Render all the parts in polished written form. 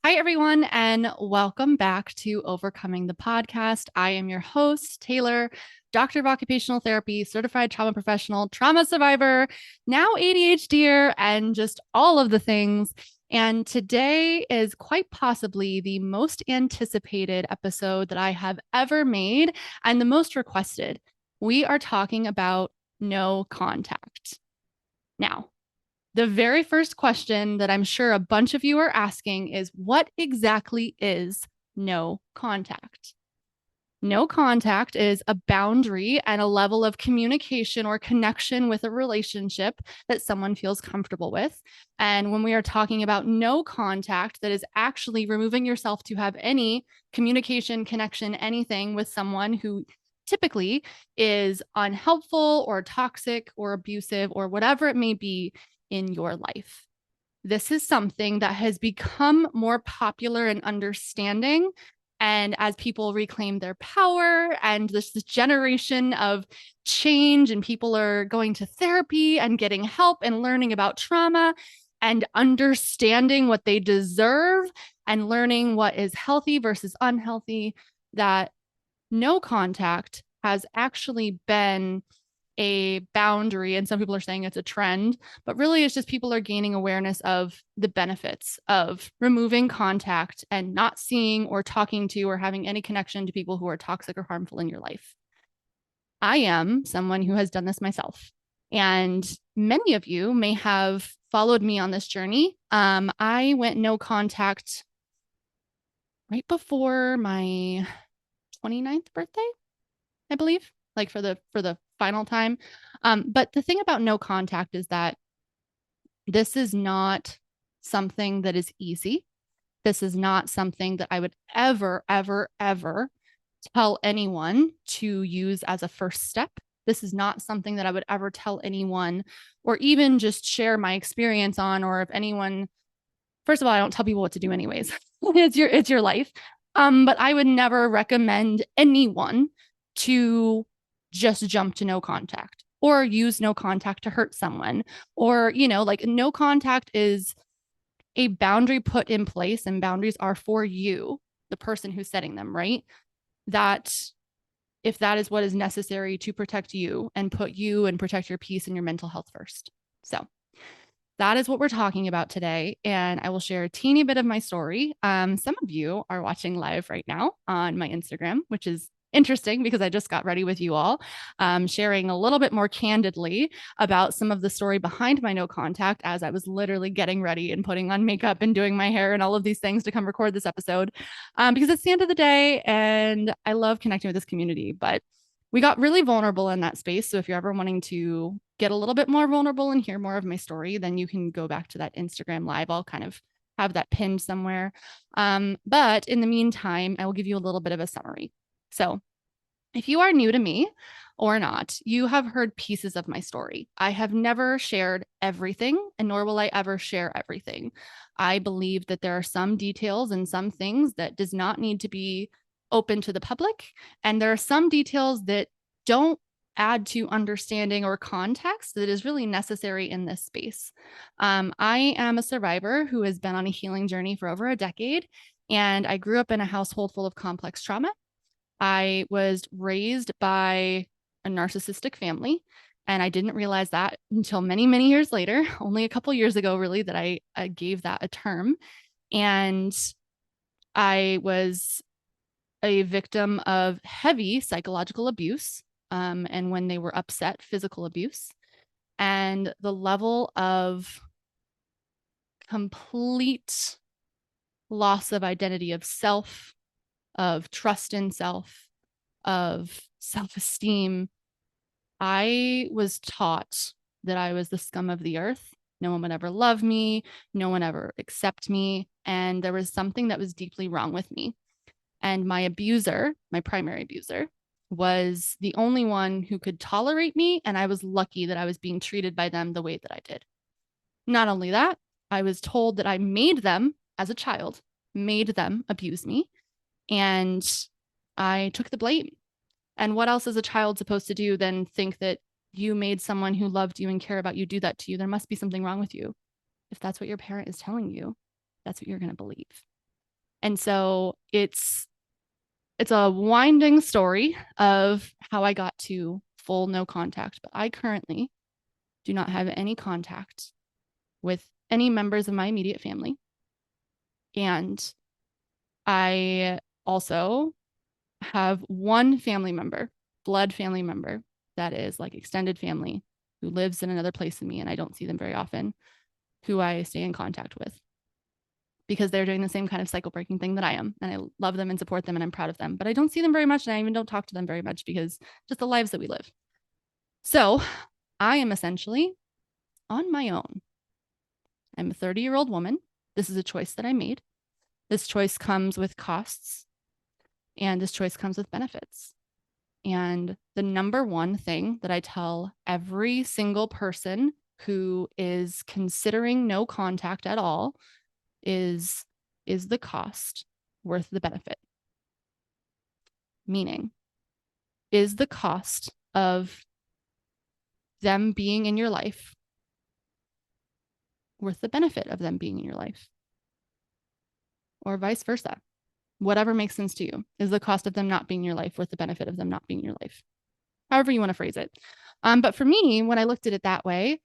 Hi, everyone, and welcome back to Overcoming the Podcast. I am your host, Taylor, doctor of occupational therapy, certified trauma professional, trauma survivor, now ADHDer, and just all of the things. And today is quite possibly the most anticipated episode that I have ever made and the most requested. We are talking about no contact. Now, the very first question that I'm sure a bunch of you are asking is what exactly is no contact? No contact is a boundary and a level of communication or connection with a relationship that someone feels comfortable with. And when we are talking about no contact, that is actually removing yourself to have any communication, connection, anything with someone who typically is unhelpful or toxic or abusive or whatever it may be in your life. This is something that has become more popular and understanding. And as people reclaim their power and this generation of change, and people are going to therapy and getting help and learning about trauma and understanding what they deserve and learning what is healthy versus unhealthy, that no contact has actually been a boundary, and some people are saying it's a trend, but really it's just people are gaining awareness of the benefits of removing contact and not seeing or talking to or having any connection to people who are toxic or harmful in your life. I am someone who has done this myself, and many of you may have followed me on this journey. I went no contact right before my 29th birthday, I believe, like for the final time. But the thing about no contact is that this is not something that is easy. This is not something that I would ever, ever, ever tell anyone to use as a first step. This is not something that I would ever tell anyone or even just share my experience on, or if anyone, first of all, I don't tell people what to do anyways. It's your life. But I would never recommend anyone to just jump to no contact or use no contact to hurt someone, or like no contact is a boundary put in place, and boundaries are for you, the person who's setting them, right? That if that is what is necessary to protect you and put you and protect your peace and your mental health first. So that is what we're talking about today. And I will share a teeny bit of my story. Some of you are watching live right now on my Instagram, which is interesting because I just got ready with you all, sharing a little bit more candidly about some of the story behind my no contact as I was literally getting ready and putting on makeup and doing my hair and all of these things to come record this episode, because it's the end of the day and I love connecting with this community. But we got really vulnerable in that space. So if you're ever wanting to get a little bit more vulnerable and hear more of my story, then you can go back to that Instagram live. I'll kind of have that pinned somewhere. But in the meantime, I will give you a little bit of a summary. So if you are new to me or not, you have heard pieces of my story. I have never shared everything, and nor will I ever share everything. I believe that there are some details and some things that does not need to be open to the public, and there are some details that don't add to understanding or context that is really necessary in this space. I am a survivor who has been on a healing journey for over a decade, and I grew up in a household full of complex trauma. I was raised by a narcissistic family, and I didn't realize that until many, many years later, only a couple years ago, really, that I gave that a term. And I was a victim of heavy psychological abuse, and when they were upset, physical abuse. And the level of complete loss of identity of self, of trust in self, of self esteem. I was taught that I was the scum of the earth. No one would ever love me. No one ever accept me. And there was something that was deeply wrong with me. And my abuser, my primary abuser, was the only one who could tolerate me. And I was lucky that I was being treated by them the way that I did. Not only that, I was told that I made them, as a child, made them abuse me. And I took the blame. And what else is a child supposed to do than think that you made someone who loved you and care about you do that to you? There must be something wrong with you. If that's what your parent is telling you, that's what you're going to believe. And so it's a winding story of how I got to full no contact, but I currently do not have any contact with any members of my immediate family. And I also have one family member, blood family member, that is like extended family, who lives in another place than me, and I don't see them very often, who I stay in contact with because they're doing the same kind of cycle breaking thing that I am. And I love them and support them and I'm proud of them, but I don't see them very much. And I even don't talk to them very much because just the lives that we live. So I am essentially on my own. I'm a 30-year-old woman. This is a choice that I made. This choice comes with costs and this choice comes with benefits. And the number one thing that I tell every single person who is considering no contact at all is the cost worth the benefit? Meaning, is the cost of them being in your life worth the benefit of them being in your life? Or vice versa. Whatever makes sense to you. Is the cost of them not being in your life worth the benefit of them not being in your life? However you want to phrase it. But for me, when I looked at it that way,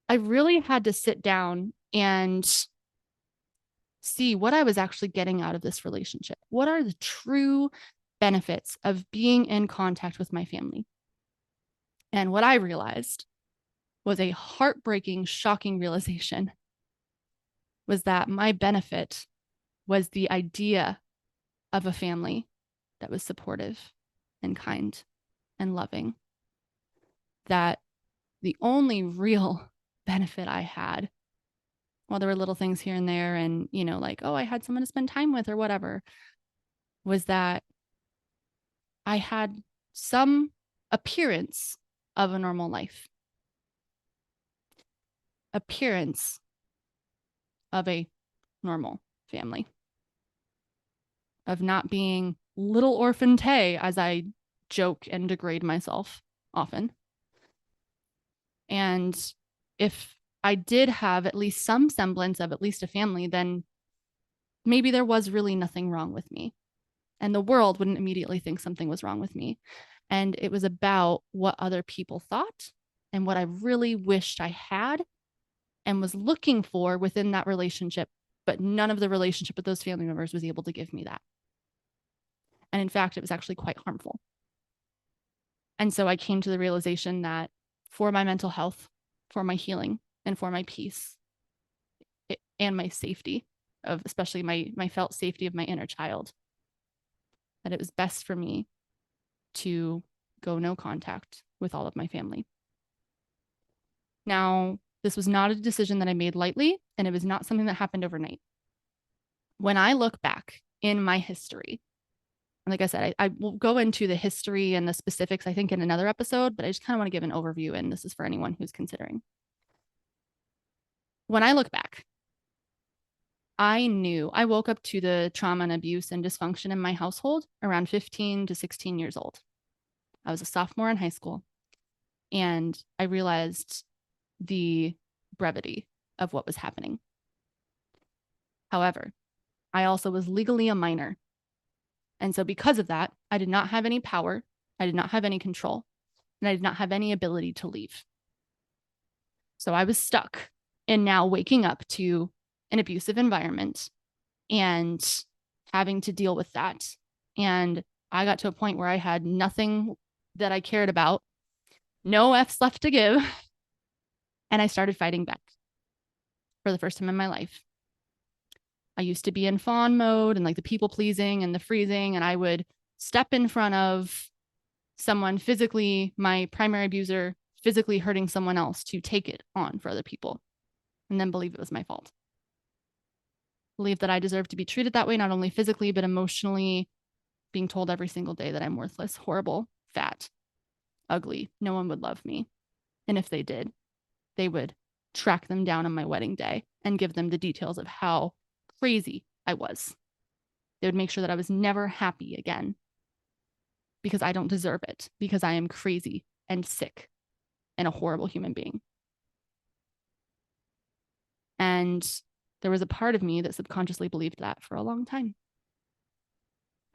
I really had to sit down and see what I was actually getting out of this relationship. What are the true benefits of being in contact with my family? And what I realized was a heartbreaking, shocking realization was that my benefit was the idea of a family that was supportive and kind and loving. That the only real benefit I had, while there were little things here and there and, like, oh, I had someone to spend time with or whatever, was that I had some appearance of a normal life, appearance of a normal family, of not being little orphan Tay, as I joke and degrade myself often. And if I did have at least some semblance of at least a family, then maybe there was really nothing wrong with me. And the world wouldn't immediately think something was wrong with me. And it was about what other people thought and what I really wished I had and was looking for within that relationship. But none of the relationship with those family members was able to give me that. And in fact, it was actually quite harmful. And so I came to the realization that for my mental health, for my healing, and for my peace, and my safety of especially my felt safety of my inner child, that it was best for me to go no contact with all of my family. Now, this was not a decision that I made lightly, and it was not something that happened overnight. When I look back in my history, like I said, I will go into the history and the specifics, I think, in another episode, but I just kind of want to give an overview, and this is for anyone who's considering. When I look back, I knew I woke up to the trauma and abuse and dysfunction in my household around 15 to 16 years old. I was a sophomore in high school, and I realized the brevity of what was happening. However, I also was legally a minor. And so because of that, I did not have any power, I did not have any control, and I did not have any ability to leave. So I was stuck in now waking up to an abusive environment and having to deal with that. And I got to a point where I had nothing that I cared about, no F's left to give. And I started fighting back for the first time in my life. I used to be in fawn mode and like the people pleasing and the freezing, and I would step in front of someone physically, my primary abuser, physically hurting someone else to take it on for other people, and then believe it was my fault. Believe that I deserve to be treated that way, not only physically, but emotionally, being told every single day that I'm worthless, horrible, fat, ugly. No one would love me. And if they did, they would track them down on my wedding day and give them the details of how crazy I was. They would make sure that I was never happy again because I don't deserve it, because I am crazy and sick and a horrible human being. And There was a part of me that subconsciously believed that for a long time.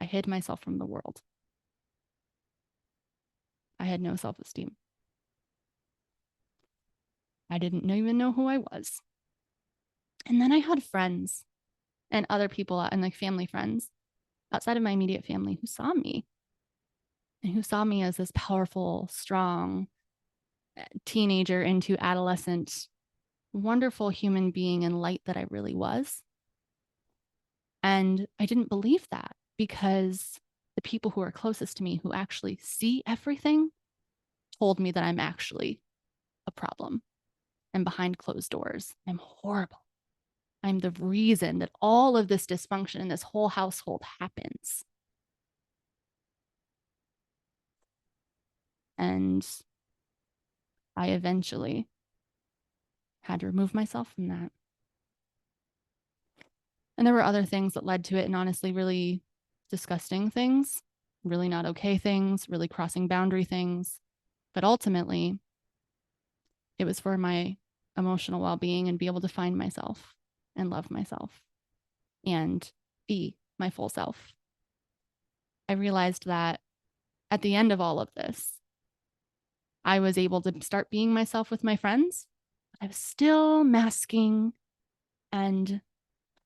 I hid myself from the world. I had no self-esteem. I didn't even know who I was. And then I had friends and other people and like family friends outside of my immediate family who saw me and who saw me as this powerful, strong teenager into adolescent, wonderful human being and light that I really was. And I didn't believe that because the people who are closest to me who actually see everything told me that I'm actually a problem. And behind closed doors, I'm horrible. I'm the reason that all of this dysfunction in this whole household happens. And I eventually had to remove myself from that. And there were other things that led to it, and honestly, really disgusting things, really not okay things, really crossing boundary things. But ultimately, it was for my emotional well-being and be able to find myself and love myself and be my full self. I realized that at the end of all of this, I was able to start being myself with my friends. I was still masking and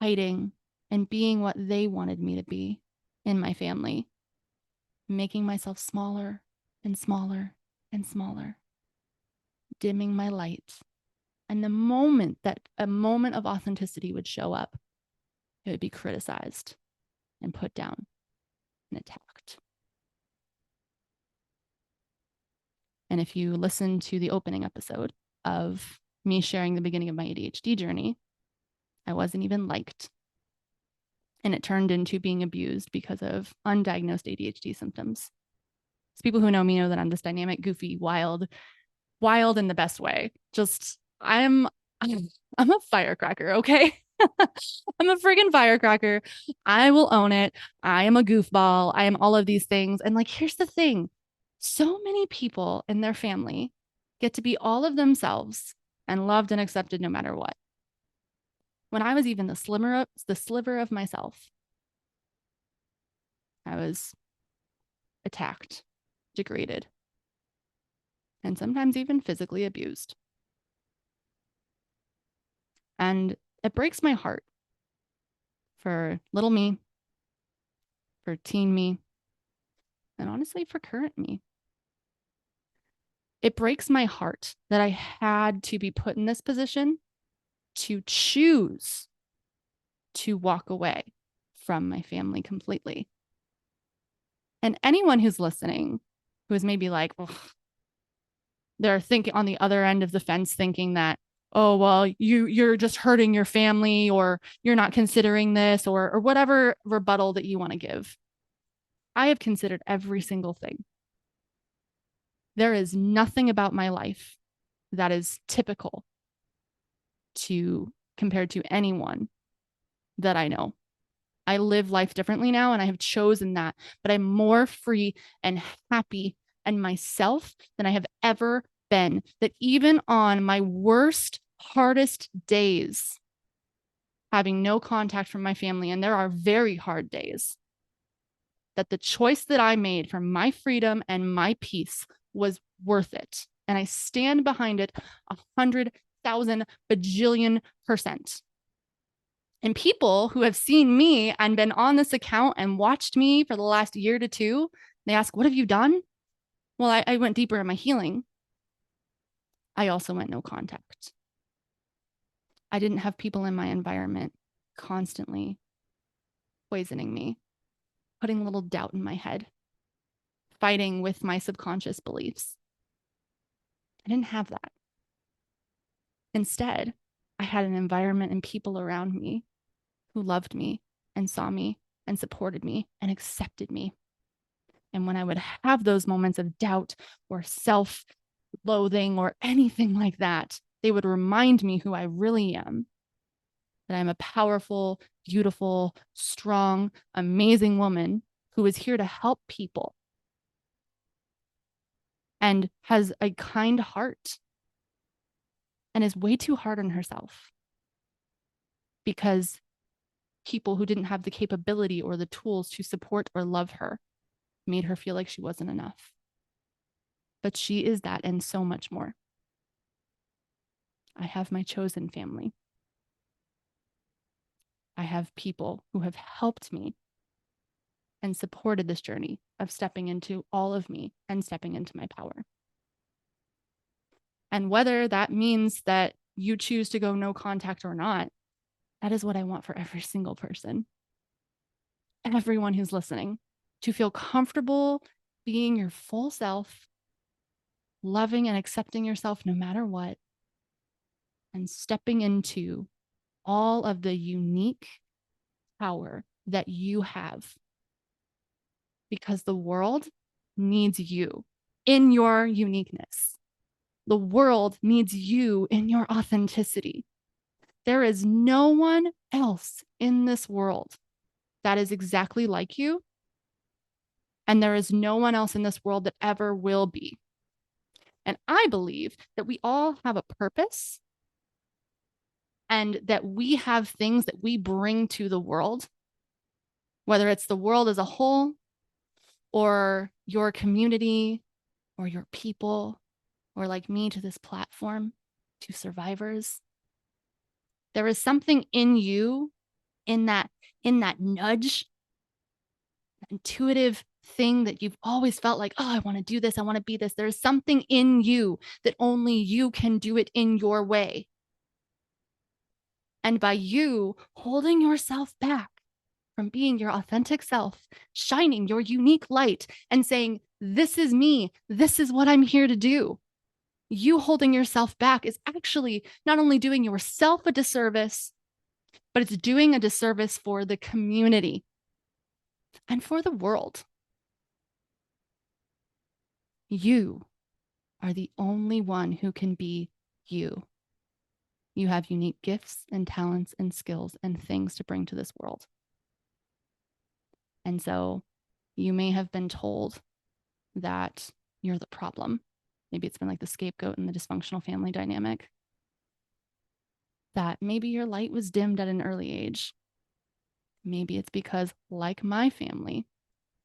hiding and being what they wanted me to be in my family, making myself smaller and smaller and smaller, dimming my light. And the moment that a moment of authenticity would show up, it would be criticized and put down and attacked. And if you listen to the opening episode of me sharing the beginning of my ADHD journey, I wasn't even liked. And it turned into being abused because of undiagnosed ADHD symptoms. So people who know me know that I'm this dynamic, goofy, wild in the best way. Just I'm a firecracker, okay? I'm a friggin' firecracker. I will own it. I am a goofball. I am all of these things. And like, here's the thing. So many people in their family get to be all of themselves and loved and accepted no matter what. When I was even the sliver of myself, I was attacked, degraded, and sometimes even physically abused. And it breaks my heart for little me, for teen me, and honestly for current me. It breaks my heart that I had to be put in this position to choose to walk away from my family completely. And anyone who's listening, who is maybe like, they're thinking on the other end of the fence, thinking that, oh, well, you're just hurting your family, or you're not considering this, or whatever rebuttal that you want to give. I have considered every single thing. There is nothing about my life that is typical to compared to anyone that I know. I live life differently now, and I have chosen that, but I'm more free and happy and myself than I have ever been. That even on my worst, hardest days, having no contact from my family, and there are very hard days, that the choice that I made for my freedom and my peace was worth it. And I stand behind it 100,000 bajillion%. And people who have seen me and been on this account and watched me for the last year to two, they ask, what have you done? Well, I went deeper in my healing. I also went no contact. I didn't have people in my environment constantly poisoning me, putting a little doubt in my head, fighting with my subconscious beliefs. I didn't have that. Instead, I had an environment and people around me who loved me and saw me and supported me and accepted me. And when I would have those moments of doubt or self-loathing or anything like that, they would remind me who I really am. That I'm a powerful, beautiful, strong, amazing woman who is here to help people and has a kind heart and is way too hard on herself. because people who didn't have the capability or the tools to support or love her made her feel like she wasn't enough. But she is that and so much more. I have my chosen family. I have people who have helped me and supported this journey of stepping into all of me and stepping into my power. And whether that means that you choose to go no contact or not, that is what I want for every single person. Everyone who's listening, to feel comfortable being your full self, loving and accepting yourself no matter what, and stepping into all of the unique power that you have. Because the world needs you in your uniqueness. The world needs you in your authenticity. There is no one else in this world that is exactly like you. And there is no one else in this world that ever will be. And I believe that we all have a purpose and that we have things that we bring to the world, whether it's the world as a whole or your community or your people, or like me to this platform, to survivors. There is something in you, in that nudge, that intuitive thing that you've always felt like, oh, I want to do this, I want to be this. There's something in you that only you can do it in your way. And by you holding yourself back from being your authentic self, shining your unique light and saying, this is me, this is what I'm here to do. You holding yourself back is actually not only doing yourself a disservice, but it's doing a disservice for the community and for the world. You are the only one who can be you. You have unique gifts and talents and skills and things to bring to this world. And so you may have been told that you're the problem. Maybe it's been like the scapegoat in the dysfunctional family dynamic. That maybe your light was dimmed at an early age. Maybe it's because, like my family,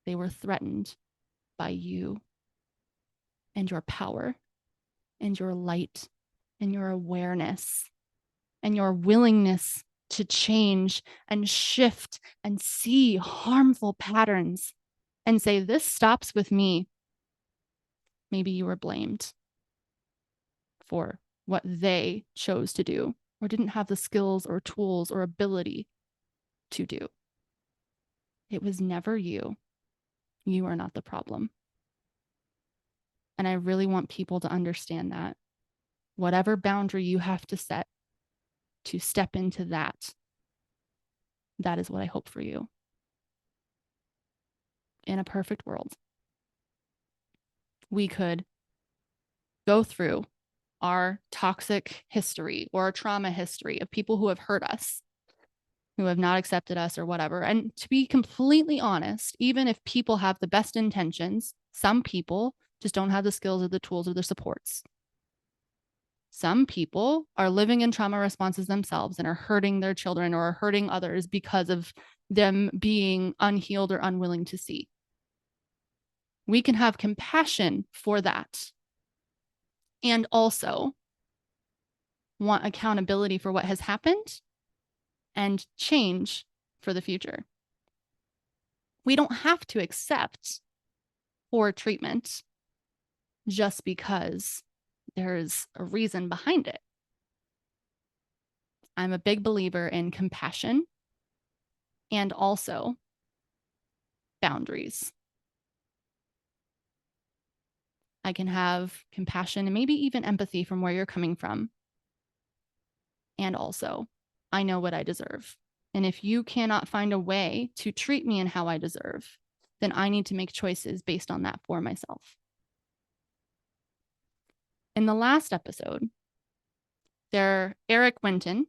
they were threatened by you and your power and your light and your awareness and your willingness to change and shift and see harmful patterns and say, this stops with me. Maybe you were blamed for what they chose to do or didn't have the skills or tools or ability to do. It was never you. You are not the problem. And I really want people to understand that. Whatever boundary you have to set to step into that, that is what I hope for you. In a perfect world, we could go through our toxic history or our trauma history of people who have hurt us, who have not accepted us or whatever. And to be completely honest, even if people have the best intentions, some people just don't have the skills or the tools or the supports. Some people are living in trauma responses themselves and are hurting their children or are hurting others because of them being unhealed or unwilling to see. We can have compassion for that and also want accountability for what has happened and change for the future. We don't have to accept poor treatment just because there's a reason behind it. I'm a big believer in compassion and also boundaries. I can have compassion and maybe even empathy from where you're coming from. And also, I know what I deserve. And if you cannot find a way to treat me in how I deserve, then I need to make choices based on that for myself. In the last episode, Eric Winton,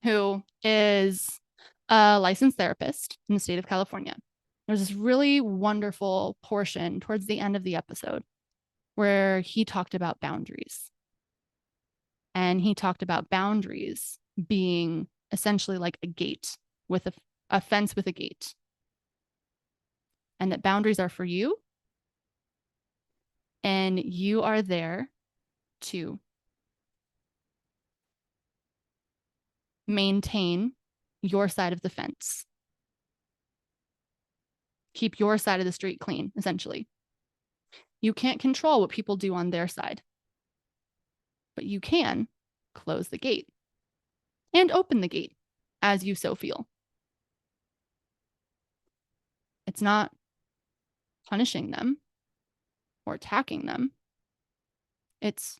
who is a licensed therapist in the state of California. There's this really wonderful portion towards the end of the episode where he talked about boundaries. And he talked about boundaries being essentially like a gate with a fence with a gate. And that boundaries are for you. And you are there to maintain your side of the fence. Keep your side of the street clean, essentially. You can't control what people do on their side, but you can close the gate and open the gate as you so feel. It's not punishing them or attacking them. It's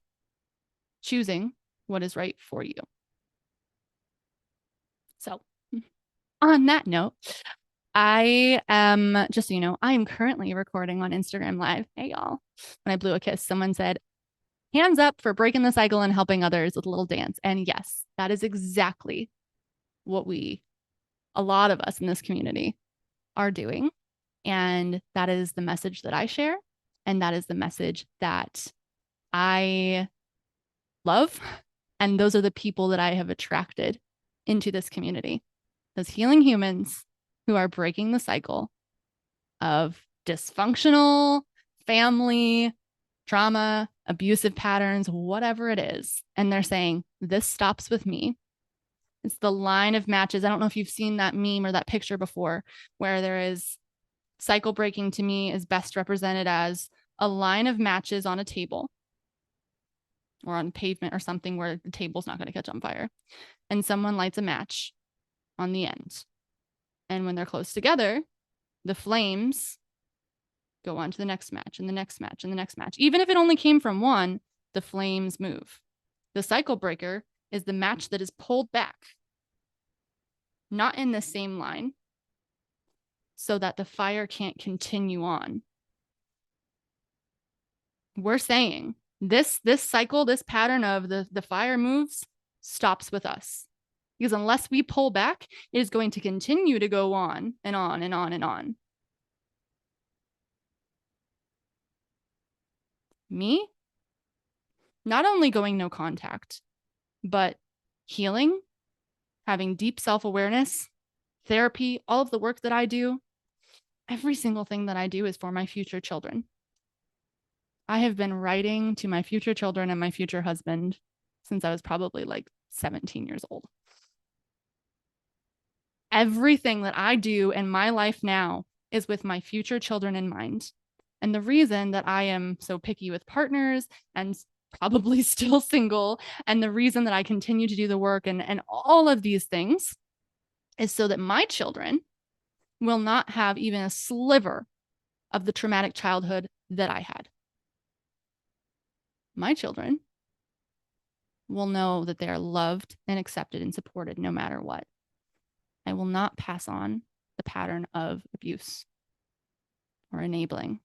choosing what is right for you. So, on that note, I am, just so you know, I am currently recording on Instagram Live. Hey, y'all. When I blew a kiss, someone said, hands up for breaking the cycle and helping others with a little dance. And yes, that is exactly what a lot of us in this community are doing. And that is the message that I share. And that is the message that I love. And those are the people that I have attracted into this community, those healing humans who are breaking the cycle of dysfunctional family, trauma, abusive patterns, whatever it is. And they're saying, this stops with me. It's the line of matches. I don't know if you've seen that meme or that picture before, where there is cycle breaking. To me is best represented as a line of matches on a table or on pavement or something where the table's not going to catch on fire. And someone lights a match on the end. And when they're close together, the flames go on to the next match and the next match and the next match. Even if it only came from one, the flames move. The cycle breaker is the match that is pulled back, not in the same line, so that the fire can't continue on. We're saying this cycle, this pattern of the fire moves stops with us. Because unless we pull back, it is going to continue to go on and on and on and on. Me, not only going no contact, but healing, having deep self-awareness, therapy, all of the work that I do, every single thing that I do is for my future children. I have been writing to my future children and my future husband since I was probably like 17 years old. Everything that I do in my life now is with my future children in mind. And the reason that I am so picky with partners and probably still single, and the reason that I continue to do the work and all of these things is so that my children will not have even a sliver of the traumatic childhood that I had. My children will know that they are loved and accepted and supported no matter what. I will not pass on the pattern of abuse or enabling,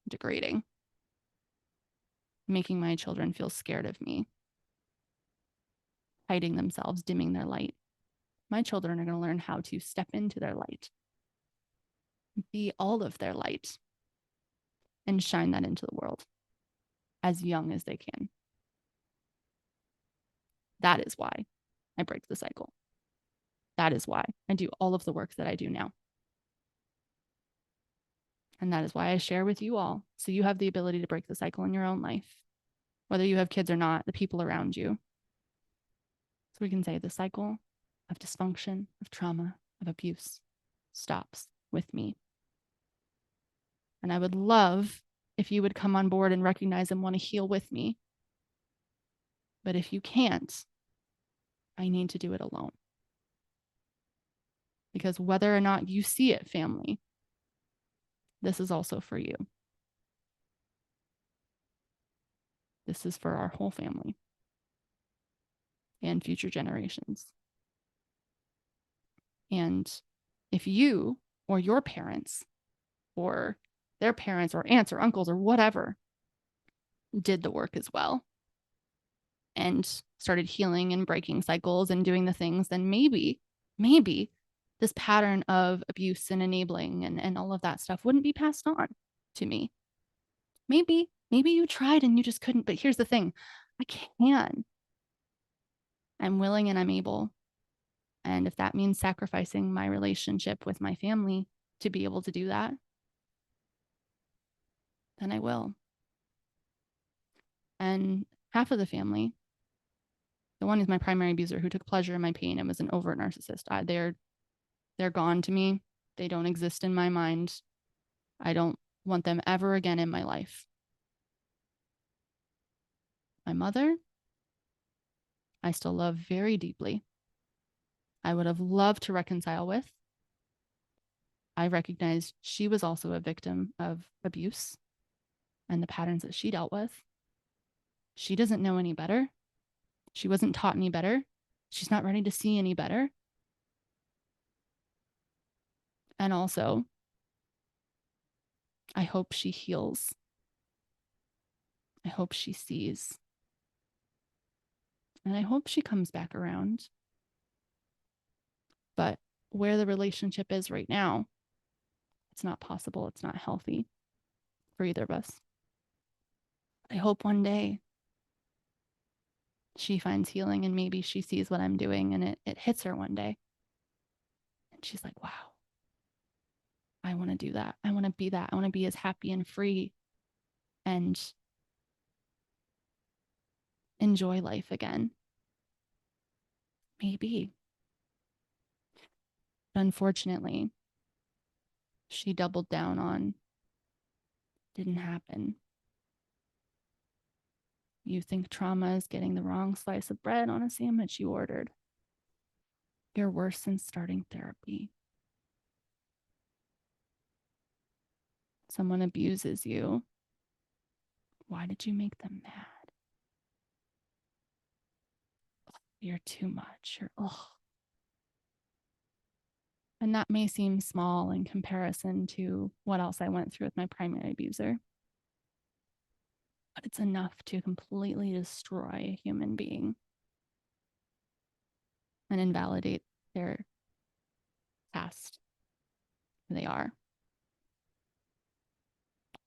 degrading, making my children feel scared of me, hiding themselves, dimming their light. My children are going to learn how to step into their light, be all of their light, and shine that into the world as young as they can. That is why I break the cycle. That is why I do all of the work that I do now. And that is why I share with you all, so you have the ability to break the cycle in your own life, whether you have kids or not, the people around you. So we can say the cycle of dysfunction, of trauma, of abuse stops with me. And I would love if you would come on board and recognize and want to heal with me. But if you can't, I need to do it alone. Because whether or not you see it, family, this is also for you. This is for our whole family and future generations. And if you or your parents or their parents or aunts or uncles or whatever did the work as well and started healing and breaking cycles and doing the things, then maybe this pattern of abuse and enabling and all of that stuff wouldn't be passed on to me. Maybe you tried and you just couldn't, but here's the thing, I can. I'm willing and I'm able. And if that means sacrificing my relationship with my family to be able to do that, then I will. And half of the family, the one is my primary abuser who took pleasure in my pain and was an overt narcissist. They're gone to me. They don't exist in my mind. I don't want them ever again in my life. My mother, I still love very deeply. I would have loved to reconcile with. I recognized she was also a victim of abuse and the patterns that she dealt with. She doesn't know any better. She wasn't taught any better. She's not ready to see any better. And also, I hope she heals. I hope she sees. And I hope she comes back around. But where the relationship is right now, it's not possible. It's not healthy for either of us. I hope one day she finds healing and maybe she sees what I'm doing and it hits her one day. And she's like, wow, I want to do that. I want to be that. I want to be as happy and free and enjoy life again. Maybe. But unfortunately, she doubled down on didn't happen. You think trauma is getting the wrong slice of bread on a sandwich you ordered. You're worse than starting therapy. Someone abuses you. Why did you make them mad? You're too much. You're, ugh. And that may seem small in comparison to what else I went through with my primary abuser. But it's enough to completely destroy a human being and invalidate their past, who they are.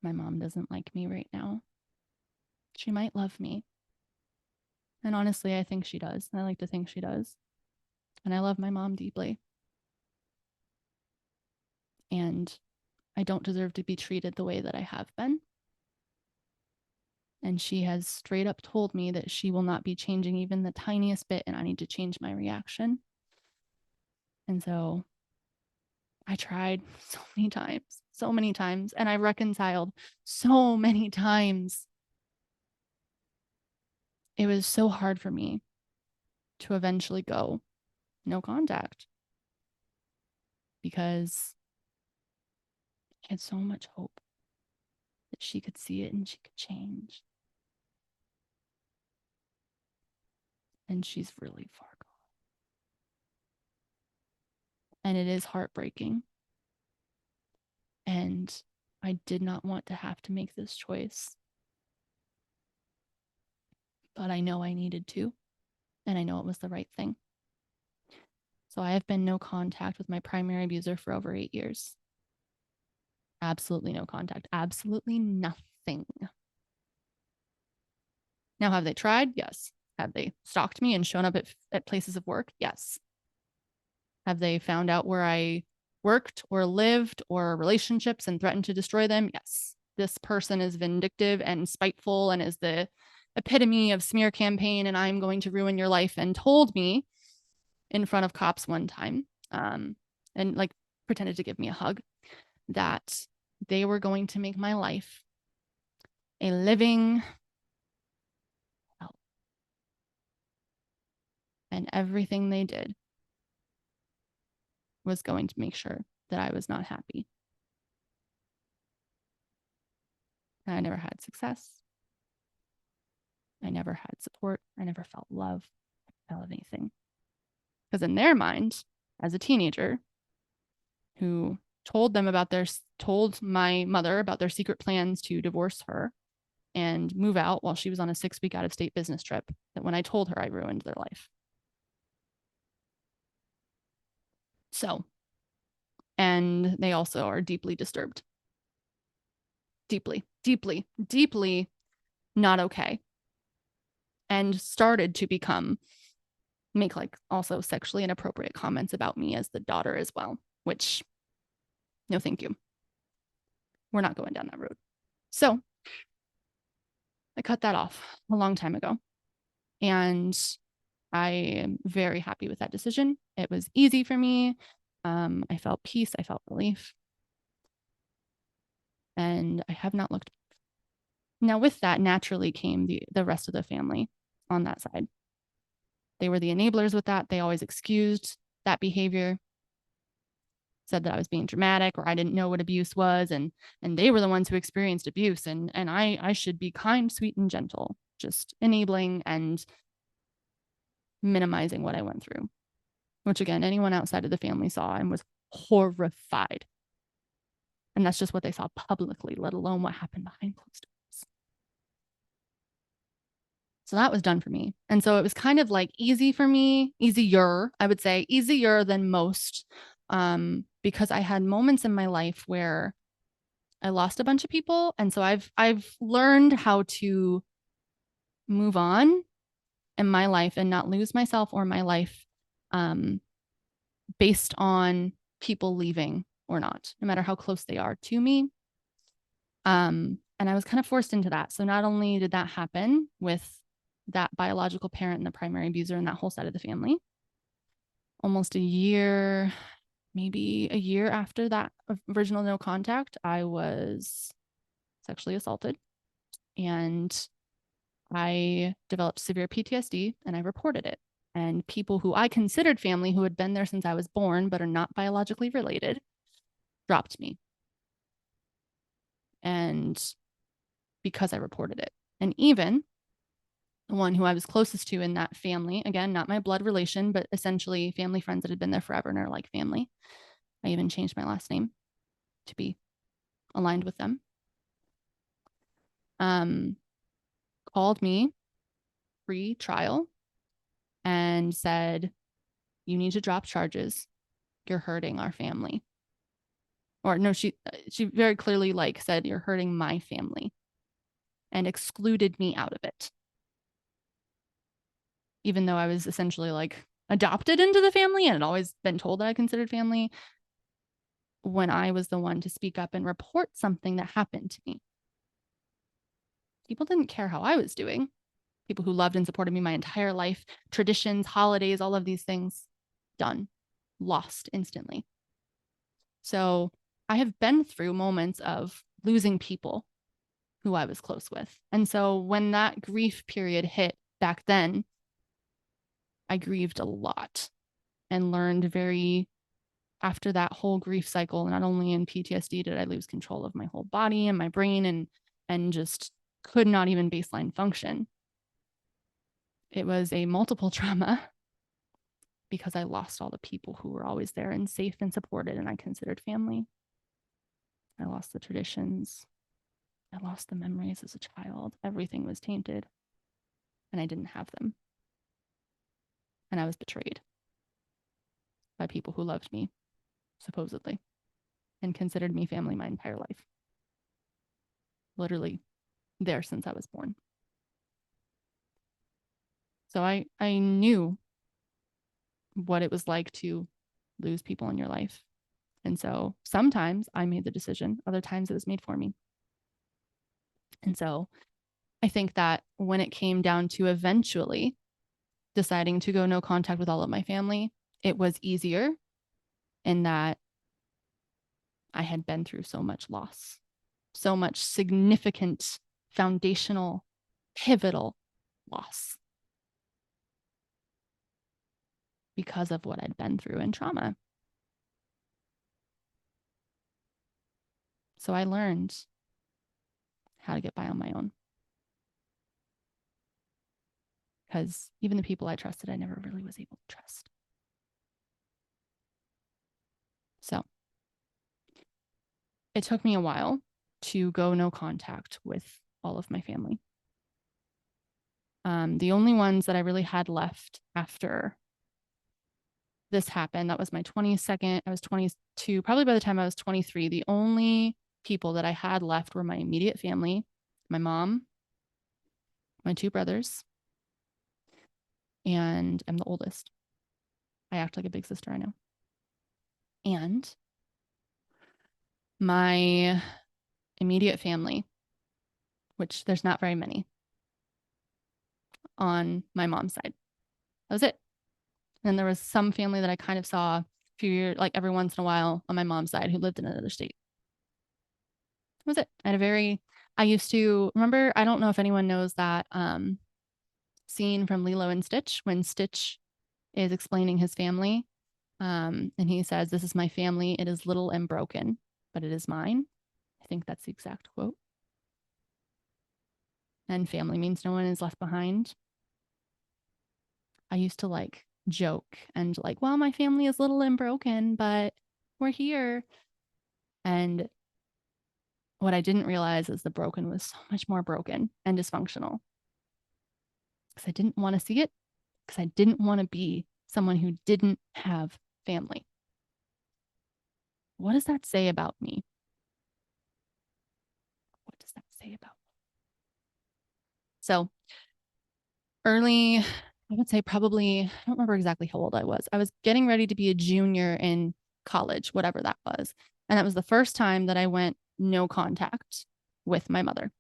My mom doesn't like me right now. She might love me. And honestly, I think she does. I like to think she does. And I love my mom deeply. And I don't deserve to be treated the way that I have been. And she has straight up told me that she will not be changing even the tiniest bit, and I need to change my reaction. And so I tried so many times, and I reconciled so many times. It was so hard for me to eventually go no contact because I had so much hope that she could see it and she could change. And she's really far gone. And it is heartbreaking. And I did not want to have to make this choice. But I know I needed to. And I know it was the right thing. So I have been no contact with my primary abuser for over 8 years. Absolutely no contact. Absolutely nothing. Now, have they tried? Yes. Have they stalked me and shown up at places of work? Yes. Have they found out where I worked or lived or relationships and threatened to destroy them? Yes. This person is vindictive and spiteful and is the epitome of smear campaign, and I'm going to ruin your life, and told me in front of cops one time, and like pretended to give me a hug, that they were going to make my life a living hell. And everything they did was going to make sure that I was not happy. And I never had success. I never had support. I never felt love. I felt anything. Because in their mind, as a teenager who told my mother about their secret plans to divorce her and move out while she was on a 6-week out-of-state business trip, that when I told her, I ruined their life. So, and they also are deeply disturbed. Deeply, deeply, deeply not okay. And started to become make like also sexually inappropriate comments about me as the daughter as well, which no, thank you. We're not going down that road. So I cut that off a long time ago. And I am very happy with that decision. It was easy for me. I felt peace. I felt relief. And I have not looked. Now, with that naturally came the rest of the family on that side. They were the enablers with that. They always excused that behavior, said that I was being dramatic or I didn't know what abuse was. And they were the ones who experienced abuse. And I should be kind, sweet, and gentle, just enabling and minimizing what I went through, which again, anyone outside of the family saw and was horrified. And that's just what they saw publicly, let alone what happened behind closed doors. So that was done for me. And so it was kind of like easy for me, easier, I would say, easier than most, because I had moments in my life where I lost a bunch of people. And so I've learned how to move on in my life and not lose myself or my life based on people leaving or not, no matter how close they are to me. And I was kind of forced into that. So not only did that happen with that biological parent and the primary abuser and that whole side of the family, almost a year, maybe a year after that original no contact, I was sexually assaulted and I developed severe PTSD and I reported it. And people who I considered family, who had been there since I was born but are not biologically related, dropped me. And because I reported it. And even the one who I was closest to in that family, again, not my blood relation, but essentially family friends that had been there forever and are like family. I even changed my last name to be aligned with them. Called me pre-trial and said, you need to drop charges. You're hurting our family. Or no, she very clearly like said, you're hurting my family, and excluded me out of it. Even though I was essentially like adopted into the family and had always been told that I considered family, when I was the one to speak up and report something that happened to me. People didn't care how I was doing. People who loved and supported me my entire life, traditions, holidays, all of these things, done, lost instantly. So I have been through moments of losing people who I was close with. And so when that grief period hit back then, I grieved a lot and learned after that whole grief cycle, not only in PTSD did I lose control of my whole body and my brain and just could not even baseline function. It was a multiple trauma because I lost all the people who were always there and safe and supported and I considered family. I lost the traditions. I lost the memories as a child. Everything was tainted and I didn't have them. And I was betrayed by people who loved me, supposedly, and considered me family my entire life. Literally there since I was born. So I knew what it was like to lose people in your life. And so sometimes I made the decision, other times it was made for me. And so I think that when it came down to eventually deciding to go no contact with all of my family, it was easier in that I had been through so much loss, so much significant, foundational, pivotal loss because of what I'd been through in trauma. So I learned how to get by on my own. Because even the people I trusted, I never really was able to trust. So it took me a while to go no contact with all of my family. The only ones that I really had left after this happened, that was my 22nd. I was 22. Probably by the time I was 23, the only people that I had left were my immediate family, my mom, my two brothers, and I'm the oldest. I act like a big sister, I know. And my immediate family, which there's not very many on my mom's side. That was it. And there was some family that I kind of saw a few years, like every once in a while on my mom's side who lived in another state. That was it. I used to remember, I don't know if anyone knows that scene from Lilo and Stitch when Stitch is explaining his family. And he says, "This is my family. It is little and broken, but it is mine." I think that's the exact quote. And family means no one is left behind. I used to like joke and like, well, my family is little and broken, but we're here. And what I didn't realize is the broken was so much more broken and dysfunctional because I didn't want to see it, because I didn't want to be someone who didn't have family. What does that say about me? What does that say about me? So early, I would say probably, I don't remember exactly how old I was. I was getting ready to be a junior in college, whatever that was. And that was the first time that I went no contact with my mother.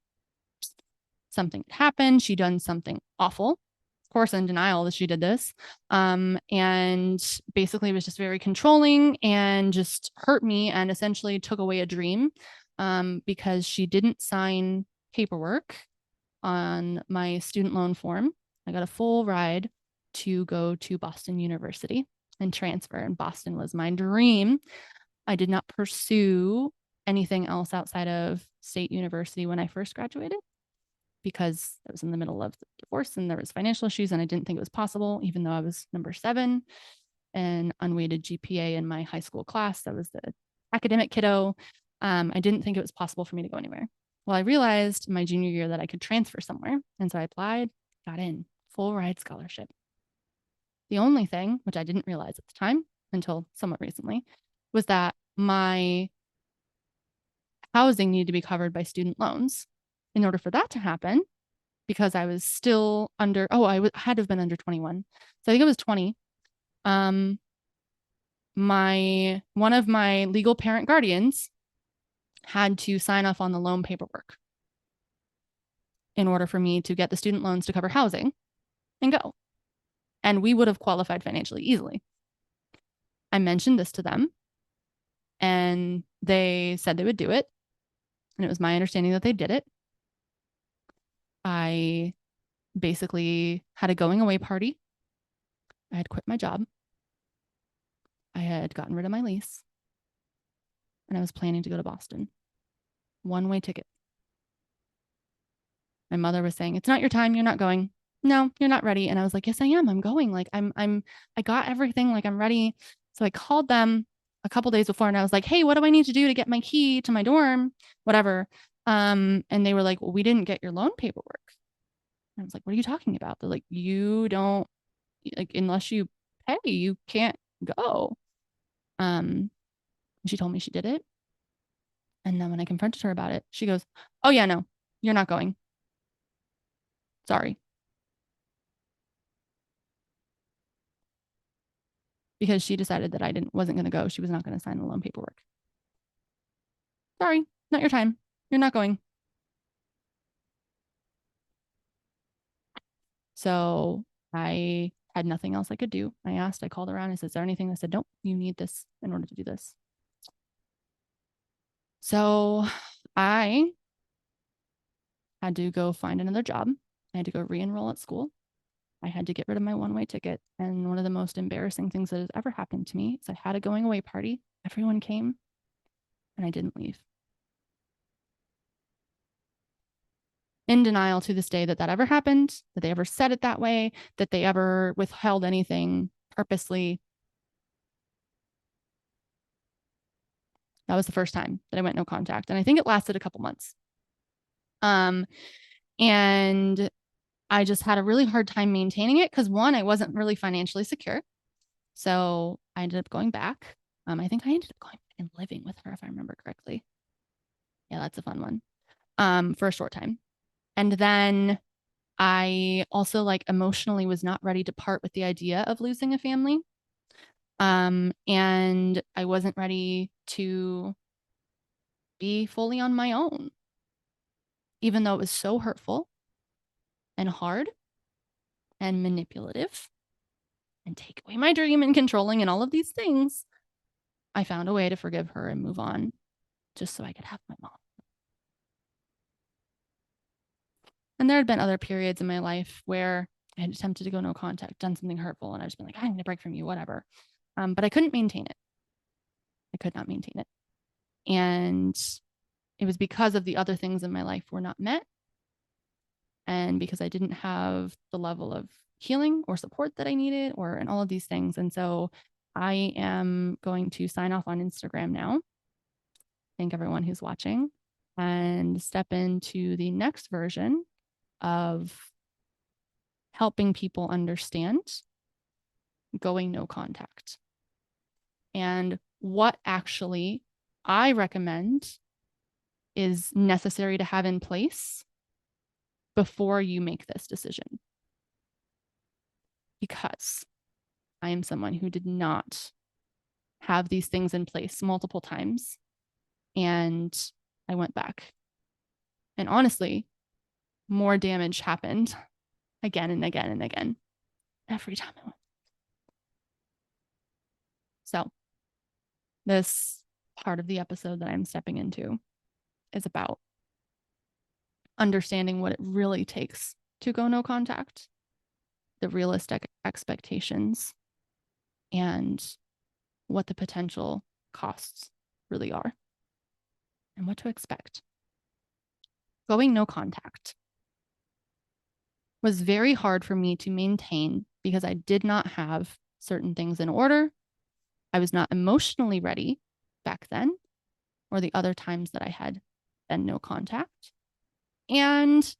Something had happened. She'd done something awful. Of course, in denial that she did this. And basically was just very controlling and just hurt me and essentially took away a dream because she didn't sign paperwork on my student loan form. I got a full ride to go to Boston University and transfer. And Boston was my dream. I did not pursue anything else outside of State University when I first graduated because I was in the middle of the divorce and there was financial issues and I didn't think it was possible, even though I was number 7 and unweighted GPA in my high school class. I was the academic kiddo. I didn't think it was possible for me to go anywhere. Well, I realized my junior year that I could transfer somewhere. And so I applied, got in, full ride scholarship. The only thing, which I didn't realize at the time until somewhat recently, was that my housing needed to be covered by student loans. In order for that to happen, because I was still under, had to have been under 21. So I think it was 20. One of my legal parent guardians had to sign off on the loan paperwork in order for me to get the student loans to cover housing and go. And we would have qualified financially easily. I mentioned this to them and they said they would do it. And it was my understanding that they did it. I basically had a going away party. I had quit my job. I had gotten rid of my lease. And I was planning to go to Boston. One-way ticket. My mother was saying, "It's not your time. You're not going. No, you're not ready." And I was like, "Yes, I am. I'm going. Like I got everything. Like I'm ready." So I called them a couple days before and I was like, "Hey, what do I need to do to get my key to my dorm?" Whatever. And they were like, "Well, we didn't get your loan paperwork." And I was like, "What are you talking about?" They're like, "You don't, like, unless you pay, you can't go." She told me she did it. And then when I confronted her about it, she goes, "Oh yeah, no, you're not going. Sorry." Because she decided that I wasn't going to go. She was not going to sign the loan paperwork. "Sorry, not your time. You're not going." So I had nothing else I could do. I called around. I said, "Is there anything?" I said, "Nope, you need this in order to do this." So I had to go find another job. I had to go re-enroll at school. I had to get rid of my one-way ticket. And one of the most embarrassing things that has ever happened to me is I had a going away party. Everyone came and I didn't leave. In denial to this day that ever happened, that they ever said it that way, that they ever withheld anything purposely. That was the first time that I went no contact. And I think it lasted a couple months. And I just had a really hard time maintaining it because, one, I wasn't really financially secure. So I ended up going back. I think I ended up going back and living with her, if I remember correctly. Yeah, that's a fun one. For a short time. And then I also like emotionally was not ready to part with the idea of losing a family. And I wasn't ready to be fully on my own, even though it was so hurtful and hard and manipulative and take away my dream and controlling and all of these things. I found a way to forgive her and move on just so I could have my mom. And there had been other periods in my life where I had attempted to go no contact, done something hurtful, and I just been like, I need a break from you, whatever. But I couldn't maintain it. I could not maintain it. And it was because of the other things in my life were not met. And because I didn't have the level of healing or support that I needed, and all of these things. And so I am going to sign off on Instagram now. Thank everyone who's watching and step into the next version of helping people understand going no contact and what actually I recommend is necessary to have in place before you make this decision. Because I am someone who did not have these things in place multiple times. And I went back. And honestly, more damage happened again and again and again every time I went. So this part of the episode that I'm stepping into is about understanding what it really takes to go no contact, the realistic expectations, and what the potential costs really are and what to expect. Going no contact was very hard for me to maintain because I did not have certain things in order. I was not emotionally ready back then or the other times that I had been no contact. And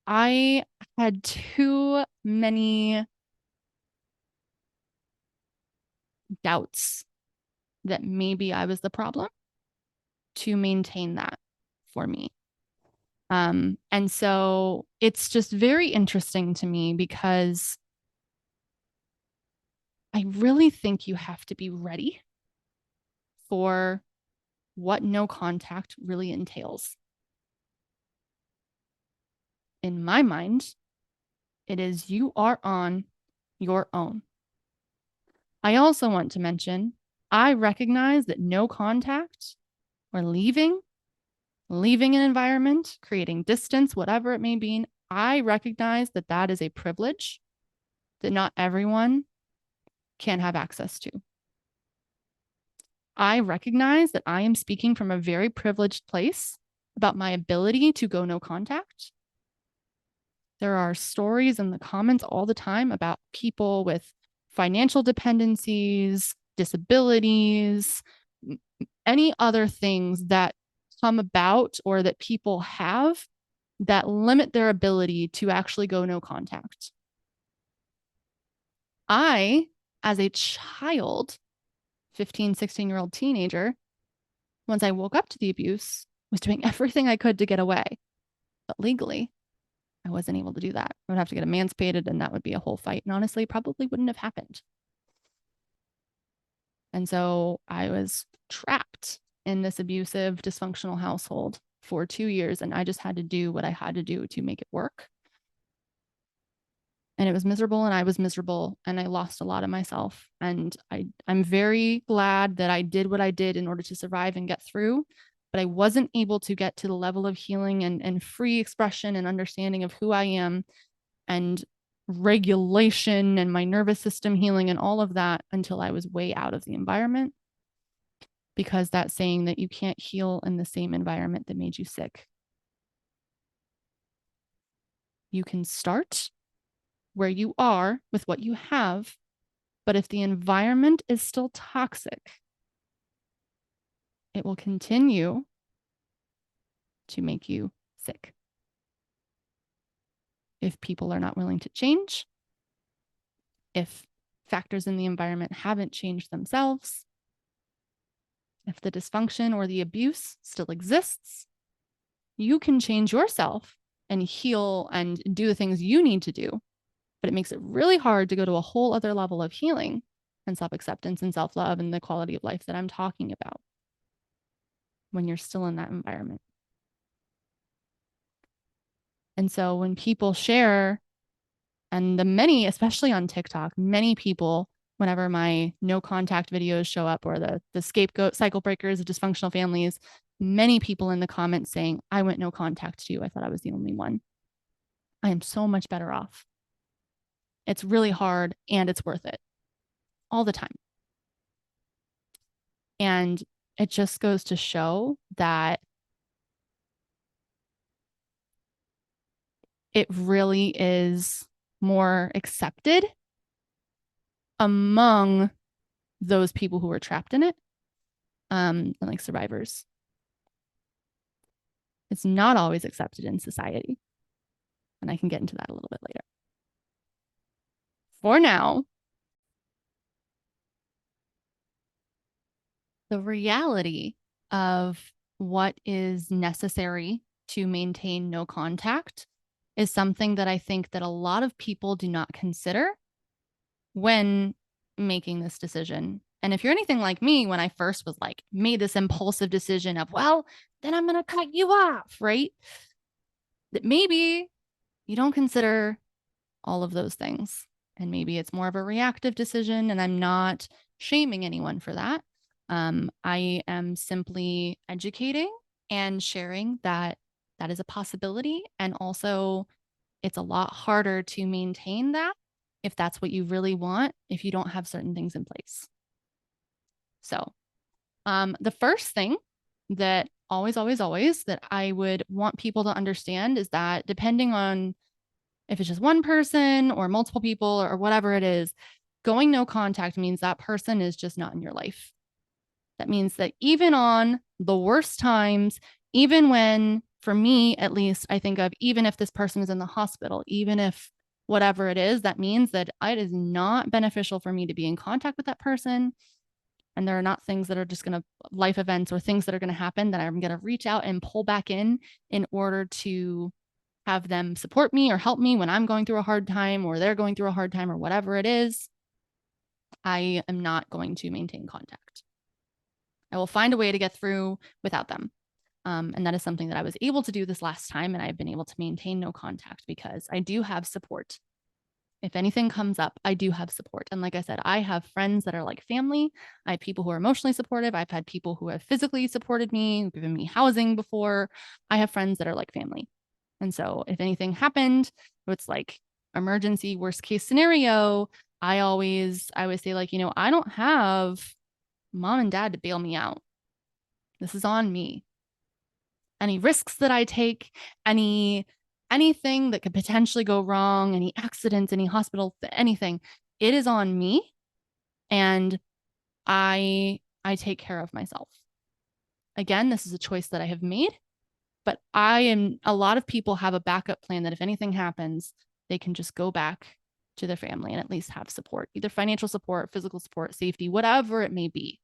I had too many doubts that maybe I was the problem to maintain that for me. And so it's just very interesting to me because I really think you have to be ready for what no contact really entails. In my mind, it is you are on your own. I also want to mention, I recognize that no contact or leaving an environment, creating distance, whatever it may be, I recognize that that is a privilege that not everyone can have access to. I recognize that I am speaking from a very privileged place about my ability to go no contact. There are stories in the comments all the time about people with financial dependencies, disabilities, any other things that come about or that people have that limit their ability to actually go no contact. I, as a child, 15, 16-year-old teenager, once I woke up to the abuse, was doing everything I could to get away. But legally, I wasn't able to do that. I would have to get emancipated, and that would be a whole fight. And honestly, probably wouldn't have happened. And so I was trapped in this abusive, dysfunctional household for 2 years, and I just had to do what I had to do to make it work. And it was miserable, and I was miserable, and I lost a lot of myself. And I'm very glad that I did what I did in order to survive and get through, but I wasn't able to get to the level of healing and free expression and understanding of who I am and regulation and my nervous system healing and all of that until I was way out of the environment. Because that saying that you can't heal in the same environment that made you sick. You can start where you are with what you have, but if the environment is still toxic, it will continue to make you sick. If people are not willing to change, if factors in the environment haven't changed themselves, if the dysfunction or the abuse still exists, you can change yourself and heal and do the things you need to do. But it makes it really hard to go to a whole other level of healing and self-acceptance and self-love and the quality of life that I'm talking about when you're still in that environment. And so when people share, and the many, especially on TikTok, many people, whenever my no contact videos show up or the scapegoat cycle breakers of dysfunctional families, many people in the comments saying, I went no contact too. I thought I was the only one. I am so much better off. It's really hard and it's worth it all the time. And it just goes to show that it really is more accepted among those people who are trapped in it, and like survivors. It's not always accepted in society. And I can get into that a little bit later. For now, the reality of what is necessary to maintain no contact is something that I think that a lot of people do not consider when making this decision. And if you're anything like me, when I first was like, made this impulsive decision of, well, then I'm going to cut you off, right? That maybe you don't consider all of those things. And maybe it's more of a reactive decision, and I'm not shaming anyone for that. I am simply educating and sharing that that is a possibility. And also, it's a lot harder to maintain that if that's what you really want, if you don't have certain things in place. So, the first thing that always that I would want people to understand is that depending on if it's just one person or multiple people or whatever it is, going no contact means that person is just not in your life. That means that even on the worst times, even when, for me at least, I think of even if this person is in the hospital, even if whatever it is, that means that it is not beneficial for me to be in contact with that person. And there are not things that are just going to, life events or things that are going to happen that I'm going to reach out and pull back in order to have them support me or help me when I'm going through a hard time or they're going through a hard time or whatever it is. I am not going to maintain contact. I will find a way to get through without them. And that is something that I was able to do this last time, and I've been able to maintain no contact because I do have support. If anything comes up, I do have support. And like I said, I have friends that are like family. I have people who are emotionally supportive. I've had people who have physically supported me, given me housing before. I have friends that are like family. And so if anything happened, it's like emergency, worst case scenario, I always say like, I don't have mom and dad to bail me out. This is on me. Any risks that I take, anything that could potentially go wrong, any accidents, any hospital, anything, it is on me. And I take care of myself. Again, this is a choice that I have made, but a lot of people have a backup plan that if anything happens, they can just go back to their family and at least have support, either financial support, physical support, safety, whatever it may be.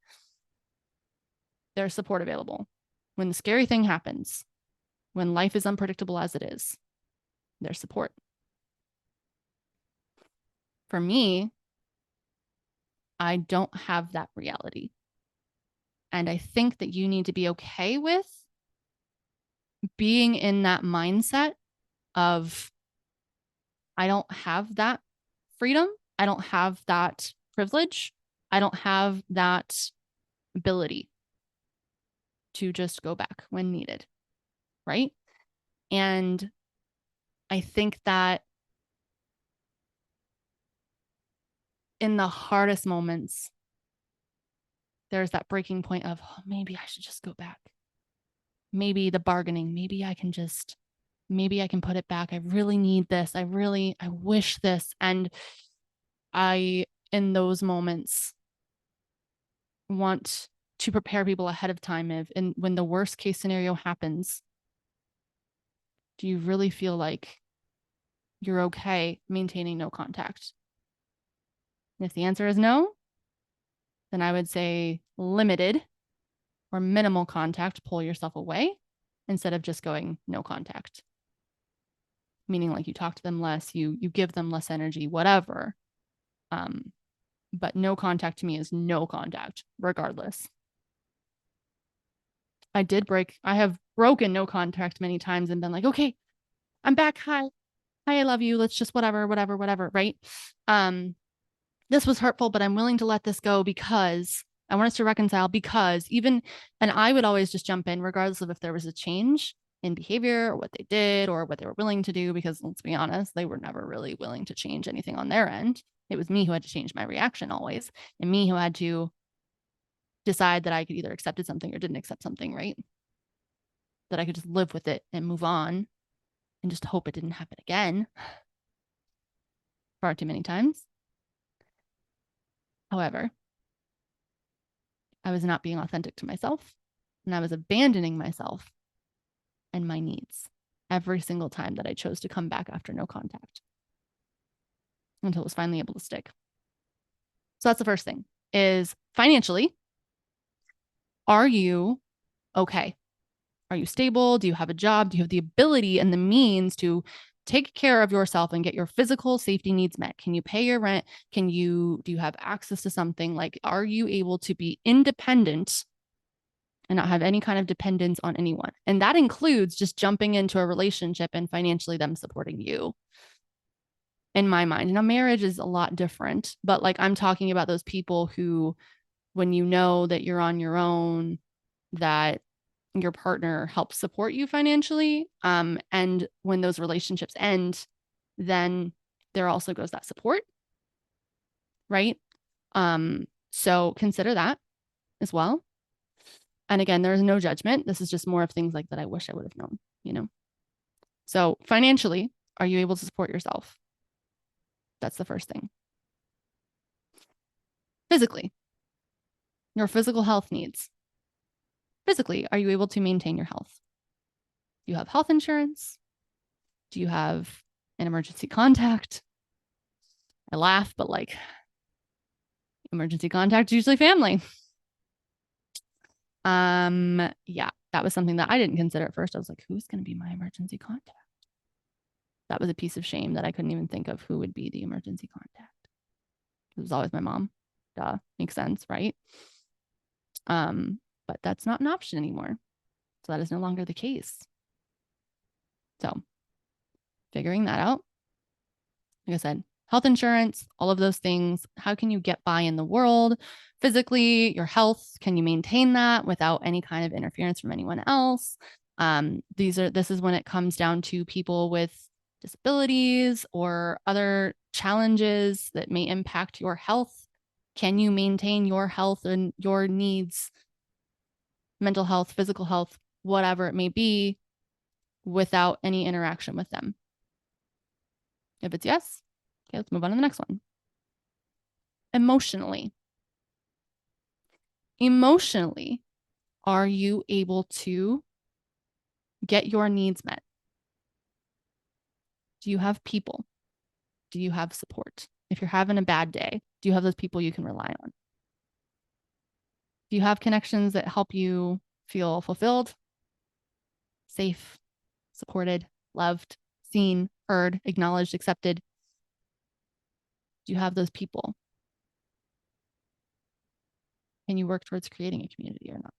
There's support available. When the scary thing happens, when life is unpredictable as it is, there's support. For me, I don't have that reality. And I think that you need to be okay with being in that mindset of, I don't have that freedom. I don't have that privilege. I don't have that ability to just go back when needed. Right. And I think that in the hardest moments, there's that breaking point of, oh, maybe I should just go back. Maybe the bargaining, maybe I can put it back. I really need this. I wish this. And in those moments, want to prepare people ahead of time when the worst case scenario happens, do you really feel like you're okay maintaining no contact? And if the answer is no, then I would say limited or minimal contact, pull yourself away instead of just going no contact. meaning like you talk to them less, you give them less energy, whatever. But no contact to me is no contact, regardless. I have broken no contact many times and been like, okay, I'm back. Hi, I love you. Let's just whatever, right? This was hurtful, but I'm willing to let this go because I want us to reconcile because even, and I would always just jump in regardless of if there was a change in behavior or what they did or what they were willing to do, because let's be honest, they were never really willing to change anything on their end. It was me who had to change my reaction always, and me who had to decide that I could either accepted something or didn't accept something, right? That I could just live with it and move on and just hope it didn't happen again far too many times. However, I was not being authentic to myself, and I was abandoning myself and my needs every single time that I chose to come back after no contact until it was finally able to stick. So that's the first thing is financially, are you okay? Are you stable? Do you have a job? Do you have the ability and the means to take care of yourself and get your physical safety needs met? Can you pay your rent? Do you have access to something? Like, are you able to be independent and not have any kind of dependence on anyone? And that includes just jumping into a relationship and financially them supporting you. In my mind, now marriage is a lot different, but like I'm talking about those people who, when you know that you're on your own, that your partner helps support you financially. And when those relationships end, then there also goes that support, right? So consider that as well. And again, there's no judgment. This is just more of things like that I wish I would have known, you know? So financially, are you able to support yourself? That's the first thing. Physically, your physical health needs. Physically, are you able to maintain your health? Do you have health insurance? Do you have an emergency contact? I laugh, but like emergency contact is usually family. Yeah, that was something that I didn't consider at first. I was like, who's going to be my emergency contact? That was a piece of shame that I couldn't even think of who would be the emergency contact. It was always my mom. Duh, makes sense, right? But that's not an option anymore. So that is no longer the case. So figuring that out, like I said, health insurance, all of those things. How can you get by in the world? Physically, your health, can you maintain that without any kind of interference from anyone else? This is when it comes down to people with disabilities or other challenges that may impact your health. Can you maintain your health and your needs, mental health, physical health, whatever it may be, without any interaction with them? If it's yes, okay, let's move on to the next one. Emotionally. Emotionally, are you able to get your needs met? Do you have people? Do you have support? If you're having a bad day, do you have those people you can rely on? Do you have connections that help you feel fulfilled, safe, supported, loved, seen, heard, acknowledged, accepted? Do you have those people? Can you work towards creating a community or not?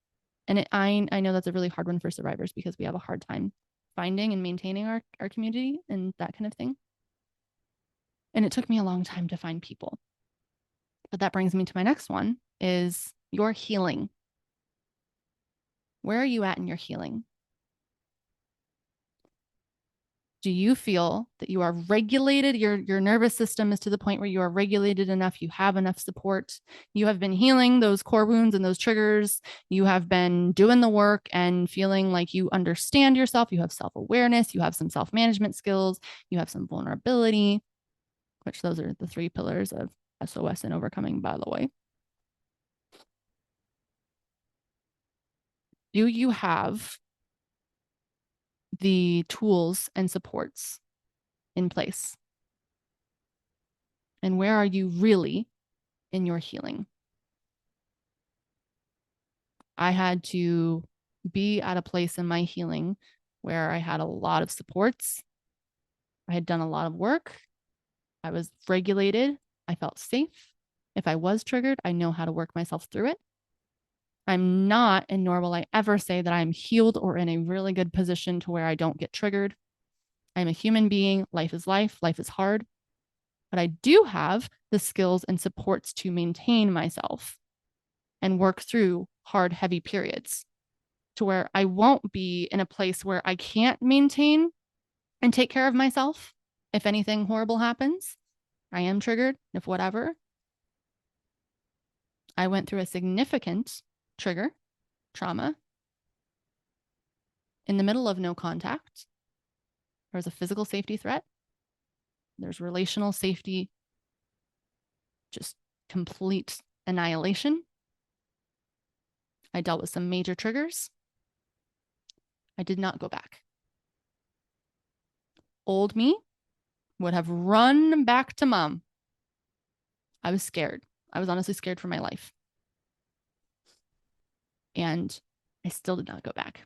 And I know that's a really hard one for survivors because we have a hard time finding and maintaining our community and that kind of thing. And it took me a long time to find people. But that brings me to my next one is your healing. Where are you at in your healing? Do you feel that you are regulated? Your nervous system is to the point where you are regulated enough, you have enough support, you have been healing those core wounds and those triggers, you have been doing the work and feeling like you understand yourself, you have self-awareness, you have some self-management skills, you have some vulnerability, which those are the 3 pillars of SOS and overcoming, by the way. Do you have the tools and supports in place? And where are you really in your healing? I had to be at a place in my healing where I had a lot of supports I had done a lot of work. I was regulated. I felt safe. If I was triggered, I know how to work myself through it. I'm not, and nor will I ever say that I'm healed or in a really good position to where I don't get triggered. I'm a human being. Life is life. Life is hard. But I do have the skills and supports to maintain myself and work through hard, heavy periods to where I won't be in a place where I can't maintain and take care of myself. If anything horrible happens, I am triggered. If whatever, I went through a significant trigger, trauma, in the middle of no contact. There was a physical safety threat. There's relational safety, just complete annihilation. I dealt with some major triggers. I did not go back. Old me would have run back to mom. I was scared. I was honestly scared for my life. And I still did not go back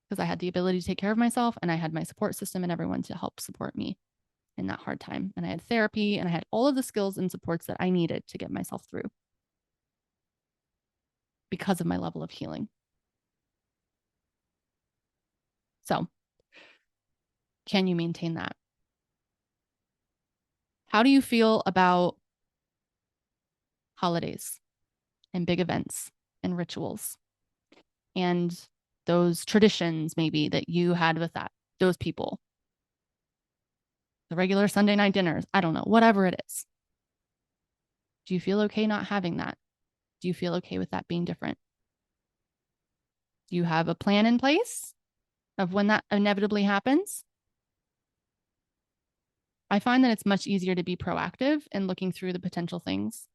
because I had the ability to take care of myself and I had my support system and everyone to help support me in that hard time. And I had therapy and I had all of the skills and supports that I needed to get myself through because of my level of healing. So, can you maintain that? How do you feel about holidays and big events and rituals and those traditions maybe that you had with those people? The regular Sunday night dinners, I don't know, whatever it is. Do you feel okay not having that? Do you feel okay with that being different? Do you have a plan in place of when that inevitably happens? I find that it's much easier to be proactive in looking through the potential things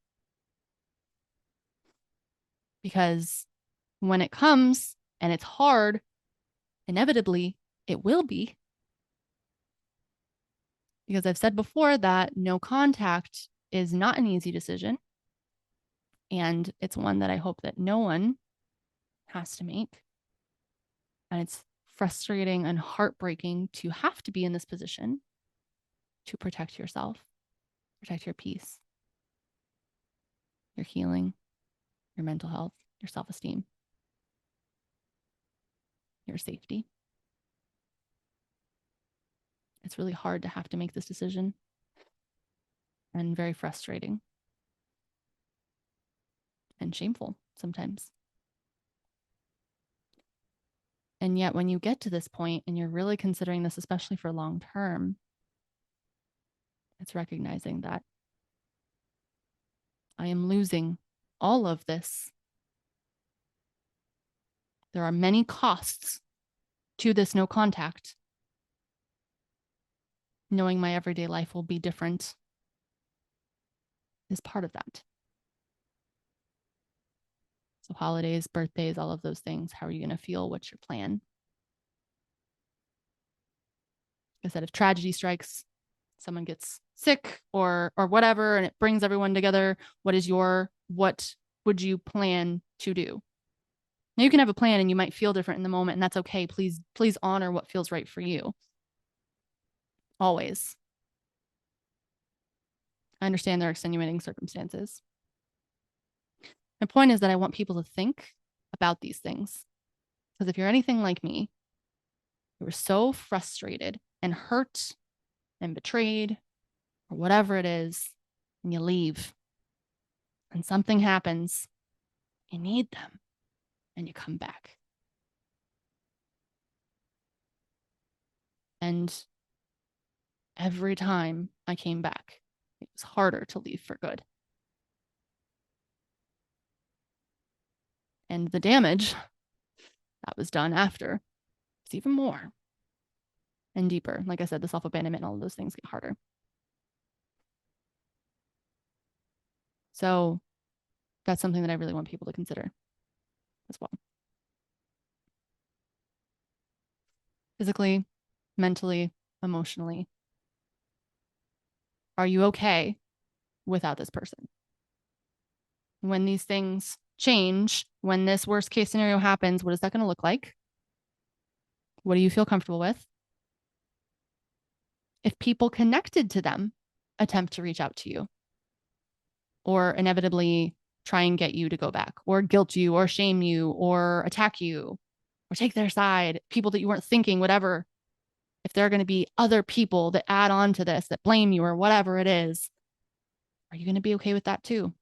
because when it comes and it's hard, inevitably it will be. Because I've said before that no contact is not an easy decision. And it's one that I hope that no one has to make. And it's frustrating and heartbreaking to have to be in this position to protect yourself, protect your peace, your healing, your mental health, your self-esteem, your safety. It's really hard to have to make this decision and very frustrating and shameful sometimes. And yet when you get to this point and you're really considering this, especially for long term, it's recognizing that I am losing all of this. There are many costs to this no contact. Knowing my everyday life will be different is part of that. So holidays, birthdays, all of those things, how are you going to feel? What's your plan? Like I said, if tragedy strikes, someone gets sick or whatever, and it brings everyone together, what would you plan to do? Now you can have a plan and you might feel different in the moment, and that's okay. Please honor what feels right for you. Always. I understand there are extenuating circumstances. My point is that I want people to think about these things. Because if you're anything like me, you were so frustrated and hurt and betrayed or whatever it is, and you leave and something happens, you need them and you come back. And every time I came back, it was harder to leave for good. And the damage that was done after was even more and deeper. Like I said, the self-abandonment and all of those things get harder. So that's something that I really want people to consider as well. Physically, mentally, emotionally. Are you okay without this person? When these things change, when this worst case scenario happens, what is that going to look like? What do you feel comfortable with? if people connected to them attempt to reach out to you or inevitably try and get you to go back or guilt you or shame you or attack you or take their side, people that you weren't thinking, whatever, if there are going to be other people that add on to this, that blame you or whatever it is, are you going to be okay with that too?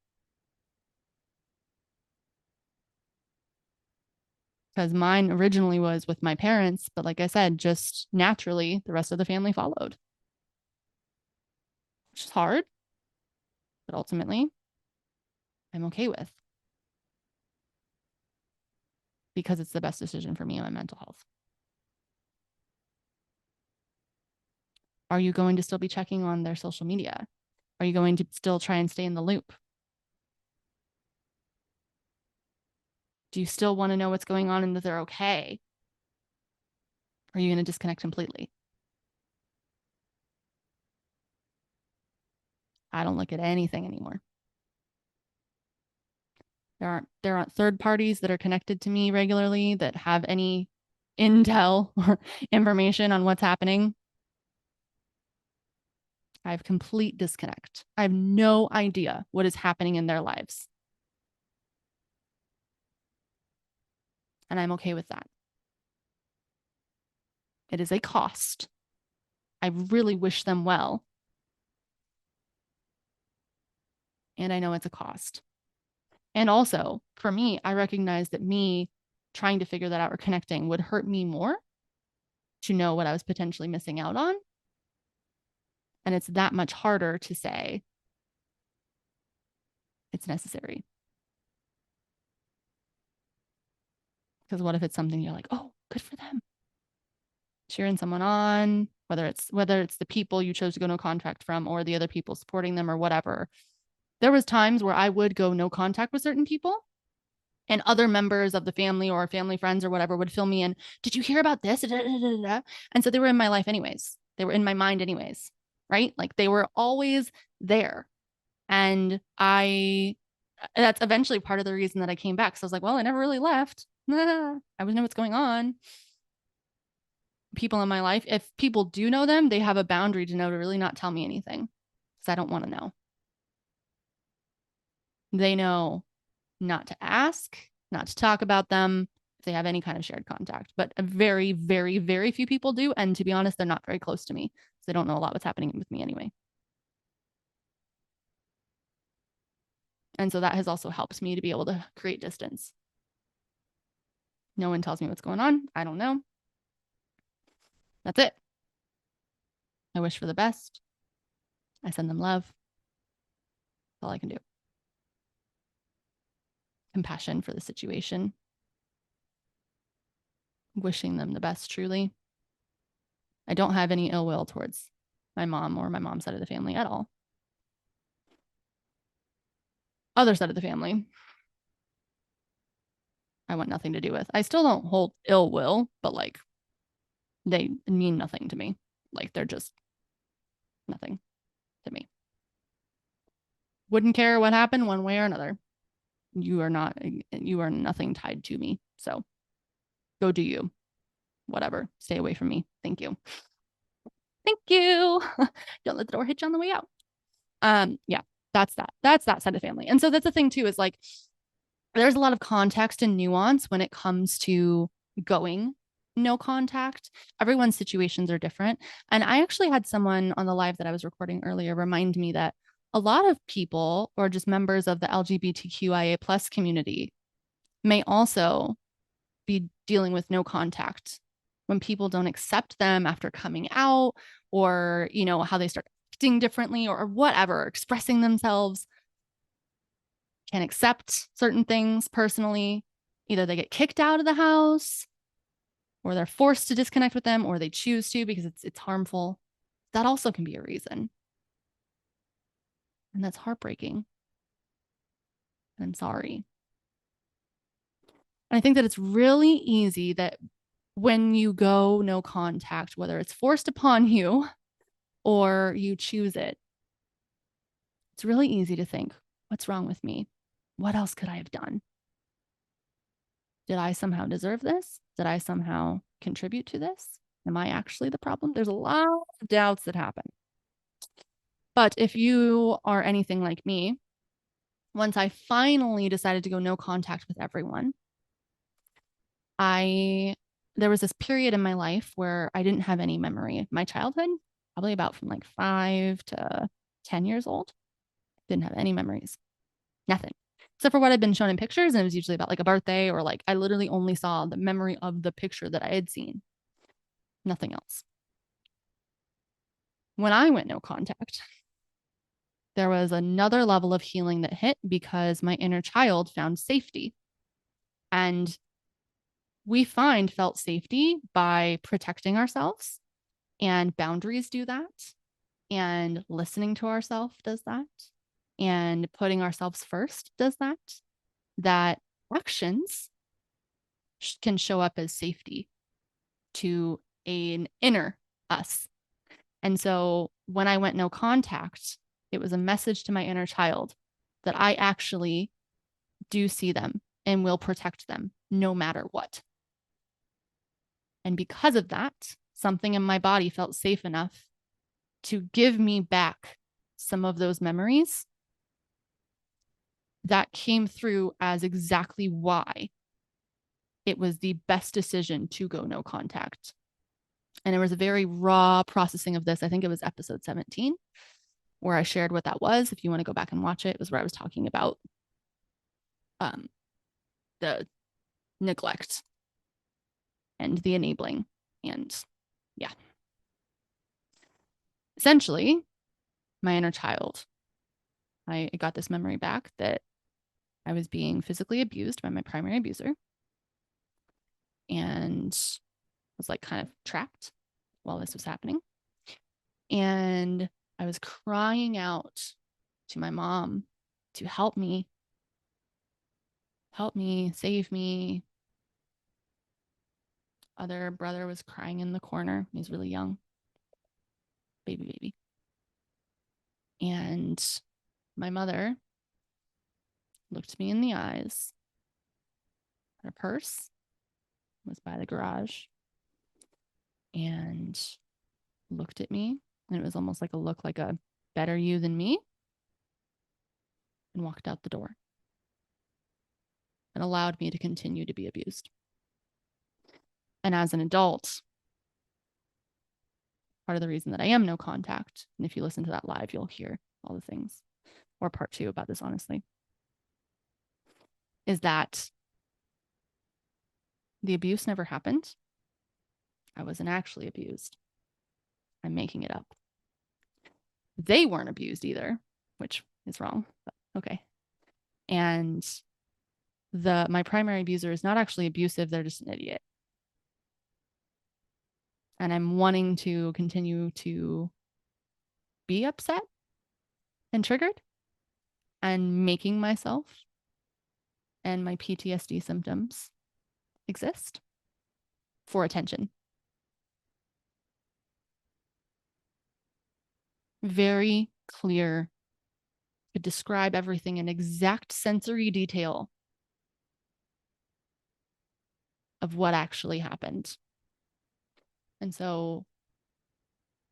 Because mine originally was with my parents, but like I said, just naturally, the rest of the family followed, which is hard, but ultimately, I'm okay with because it's the best decision for me and my mental health. Are you going to still be checking on their social media? Are you going to still try and stay in the loop? Do you still want to know what's going on and that they're okay? Or are you going to disconnect completely? I don't look at anything anymore. There aren't third parties that are connected to me regularly that have any intel or information on what's happening. I have complete disconnect. I have no idea what is happening in their lives. And I'm okay with that. It is a cost. I really wish them well. And I know it's a cost. And also, for me, I recognize that me trying to figure that out or connecting would hurt me more to know what I was potentially missing out on. And it's that much harder to say it's necessary. Because what if it's something you're like, oh, good for them. Cheering someone on, whether it's the people you chose to go no contact from or the other people supporting them or whatever. There was times where I would go no contact with certain people and other members of the family or family friends or whatever would fill me in. Did you hear about this? And so they were in my life anyways. They were in my mind anyways, right? Like they were always there. And that's eventually part of the reason that I came back. So I was like, well, I never really left. I always know what's going on. People in my life, if people do know them, they have a boundary to know to really not tell me anything because I don't want to know. They know not to ask, not to talk about them if they have any kind of shared contact. But a very, very, very few people do. And to be honest, they're not very close to me. So they don't know a lot what's happening with me anyway. And so that has also helped me to be able to create distance. No one tells me what's going on. I don't know. That's it. I wish for the best. I send them love. That's all I can do. Compassion for the situation. Wishing them the best, truly. I don't have any ill will towards my mom or my mom's side of the family at all. Other side of the family, I want nothing to do with. I still don't hold ill will, but like they mean nothing to me. Like they're just nothing to me. Wouldn't care what happened one way or another. You are nothing tied to me. So go do you. Whatever. Stay away from me. Thank you. Thank you. Don't let the door hit you on the way out. Yeah, that's that. That's that side of family. And so that's the thing too, is like there's a lot of context and nuance when it comes to going no contact. Everyone's situations are different. And I actually had someone on the live that I was recording earlier remind me that a lot of people or just members of the LGBTQIA plus community may also be dealing with no contact when people don't accept them after coming out or, you know, how they start acting differently or whatever, expressing themselves, can't accept certain things personally. Either they get kicked out of the house or they're forced to disconnect with them or they choose to because it's harmful. That also can be a reason. And that's heartbreaking. And I'm sorry. And I think that it's really easy that when you go no contact, whether it's forced upon you or you choose it, it's really easy to think, what's wrong with me? What else could I have done? Did I somehow deserve this? Did I somehow contribute to this? Am I actually the problem? There's a lot of doubts that happen. But if you are anything like me, once I finally decided to go no contact with everyone, there was this period in my life where I didn't have any memory. My childhood, probably about from like 5 to 10 years old, didn't have any memories. Nothing. Except for what had been shown in pictures. And it was usually about like a birthday, or like I literally only saw the memory of the picture that I had seen. Nothing else. When I went no contact, there was another level of healing that hit because my inner child found safety. And we felt safety by protecting ourselves, and boundaries do that. And listening to ourselves does that. And putting ourselves first does that. That actions can show up as safety to an inner us. And so when I went no contact, it was a message to my inner child that I actually do see them and will protect them no matter what. And because of that, something in my body felt safe enough to give me back some of those memories that came through as exactly why it was the best decision to go no contact. And there was a very raw processing of this. I think it was episode 17 where I shared what that was. If you want to go back and watch it, it was where I was talking about the neglect and the enabling. And yeah, essentially, my inner child, I got this memory back that I was being physically abused by my primary abuser and was like kind of trapped while this was happening. And I was crying out to my mom to help me, save me. Other brother was crying in the corner. He's really young, baby. And my mother looked me in the eyes. Her purse was by the garage and looked at me. And it was almost like a look like a better you than me, and walked out the door and allowed me to continue to be abused. And as an adult, part of the reason that I am no contact, and if you listen to that live, you'll hear all the things, or part 2 about this, honestly, is that the abuse never happened. I wasn't actually abused. I'm making it up. They weren't abused either, which is wrong, but okay. And my primary abuser is not actually abusive. They're just an idiot. And I'm wanting to continue to be upset and triggered and making myself and my PTSD symptoms exist for attention. Very clear, could describe everything in exact sensory detail of what actually happened. And so,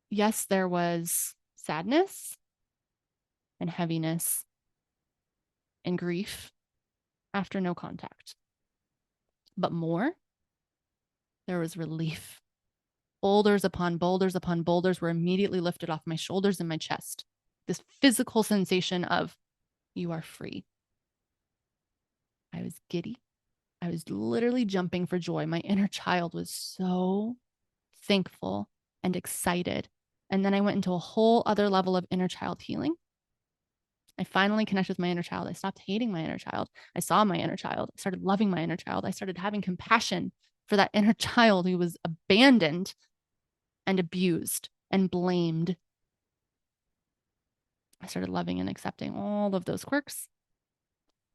yes, there was sadness and heaviness and grief after no contact. But more, there was relief. Boulders upon boulders upon boulders were immediately lifted off my shoulders and my chest. This physical sensation of, you are free. I was giddy. I was literally jumping for joy. My inner child was so thankful and excited. And then I went into a whole other level of inner child healing. I finally connected with my inner child. I stopped hating my inner child. I saw my inner child. I started loving my inner child. I started having compassion for that inner child who was abandoned and abused and blamed. I started loving and accepting all of those quirks.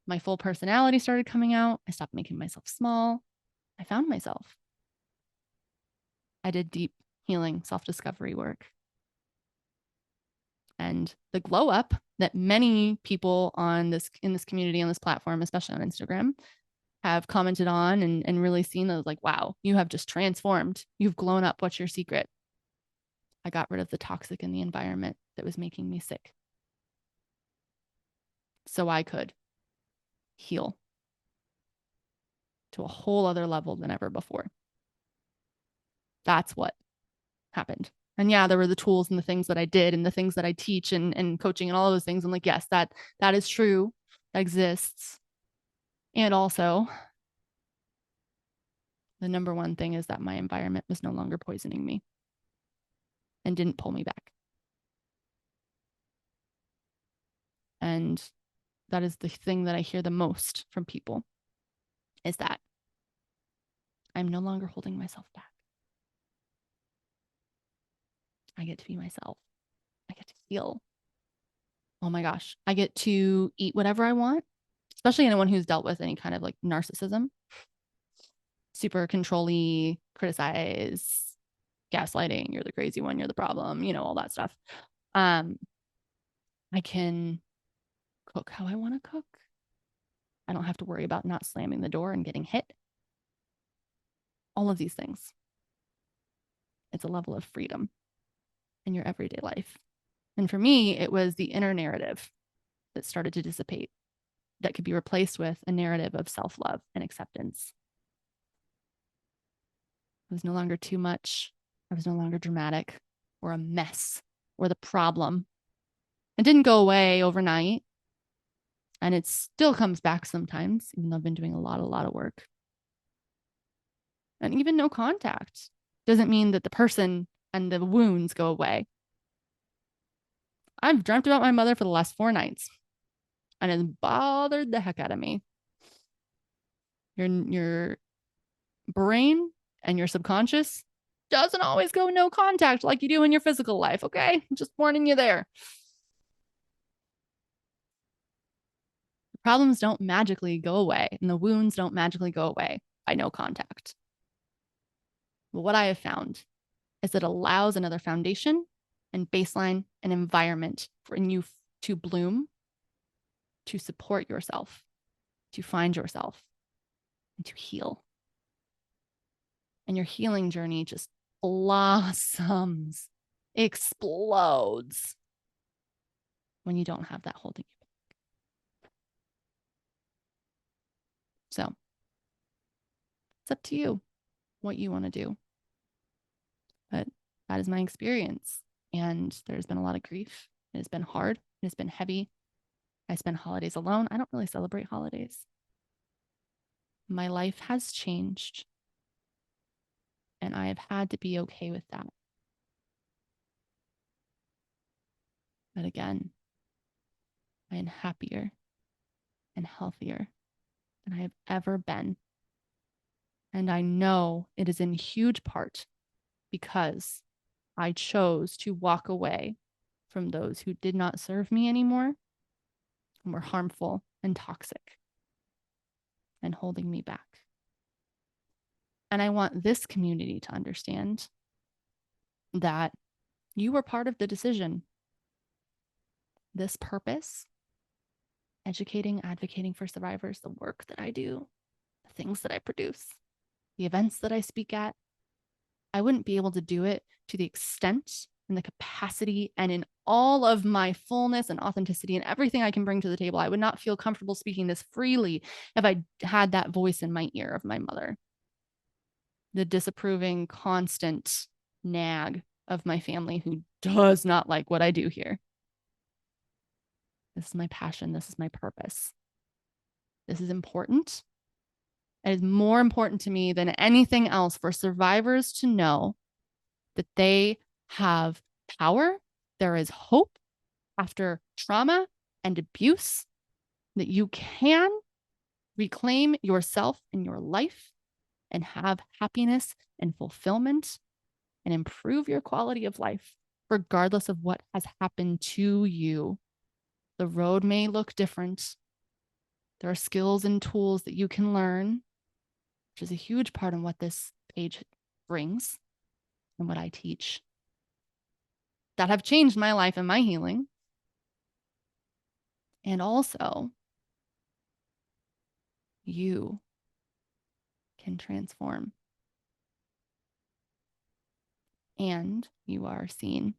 My full personality started coming out. I stopped making myself small. I found myself. I did deep healing, self-discovery work. And the glow up that many people in this community, on this platform, especially on Instagram, have commented on and really seen those like, wow, you have just transformed. You've grown up. What's your secret? I got rid of the toxic in the environment that was making me sick so I could heal to a whole other level than ever before. That's what happened. And yeah, there were the tools and the things that I did and the things that I teach and coaching and all of those things. I'm like, yes, that is true. That exists. And also, the number one thing is that my environment was no longer poisoning me and didn't pull me back. And that is the thing that I hear the most from people is that I'm no longer holding myself back. I get to be myself. I get to heal. Oh my gosh. I get to eat whatever I want, especially anyone who's dealt with any kind of like narcissism, super controlly, criticize, gaslighting, you're the crazy one, you're the problem, all that stuff. I can cook how I want to cook. I don't have to worry about not slamming the door and getting hit. All of these things. It's a level of freedom in your everyday life. And for me, it was the inner narrative that started to dissipate that could be replaced with a narrative of self-love and acceptance. It was no longer too much. I was no longer dramatic or a mess or the problem. It didn't go away overnight. And it still comes back sometimes, even though I've been doing a lot of work. And even no contact doesn't mean that the person and the wounds go away. I've dreamt about my mother for the last 4 nights, and it's bothered the heck out of me. Your brain and your subconscious doesn't always go no contact like you do in your physical life, okay? I'm just warning you there. The problems don't magically go away, and the wounds don't magically go away by no contact. But what I have found is it allows another foundation and baseline and environment for you to bloom, to support yourself, to find yourself, and to heal. And your healing journey just blossoms, explodes when you don't have that holding you back. So it's up to you what you want to do. But that is my experience. And there's been a lot of grief. It has been hard. It has been heavy. I spend holidays alone. I don't really celebrate holidays. My life has changed. And I have had to be okay with that. But again, I am happier and healthier than I have ever been. And I know it is in huge part because I chose to walk away from those who did not serve me anymore and were harmful and toxic and holding me back. And I want this community to understand that you were part of the decision. This purpose, educating, advocating for survivors, the work that I do, the things that I produce, the events that I speak at, I wouldn't be able to do it to the extent and the capacity and in all of my fullness and authenticity and everything I can bring to the table. I would not feel comfortable speaking this freely if I had that voice in my ear of my mother. The disapproving, constant nag of my family who does not like what I do here. This is my passion. This is my purpose. This is important. It is more important to me than anything else for survivors to know that they have power. There is hope after trauma and abuse, that you can reclaim yourself and your life and have happiness and fulfillment and improve your quality of life, regardless of what has happened to you. The road may look different. There are skills and tools that you can learn, which is a huge part of what this page brings and what I teach, that have changed my life and my healing. And also, you can transform. And you are seen.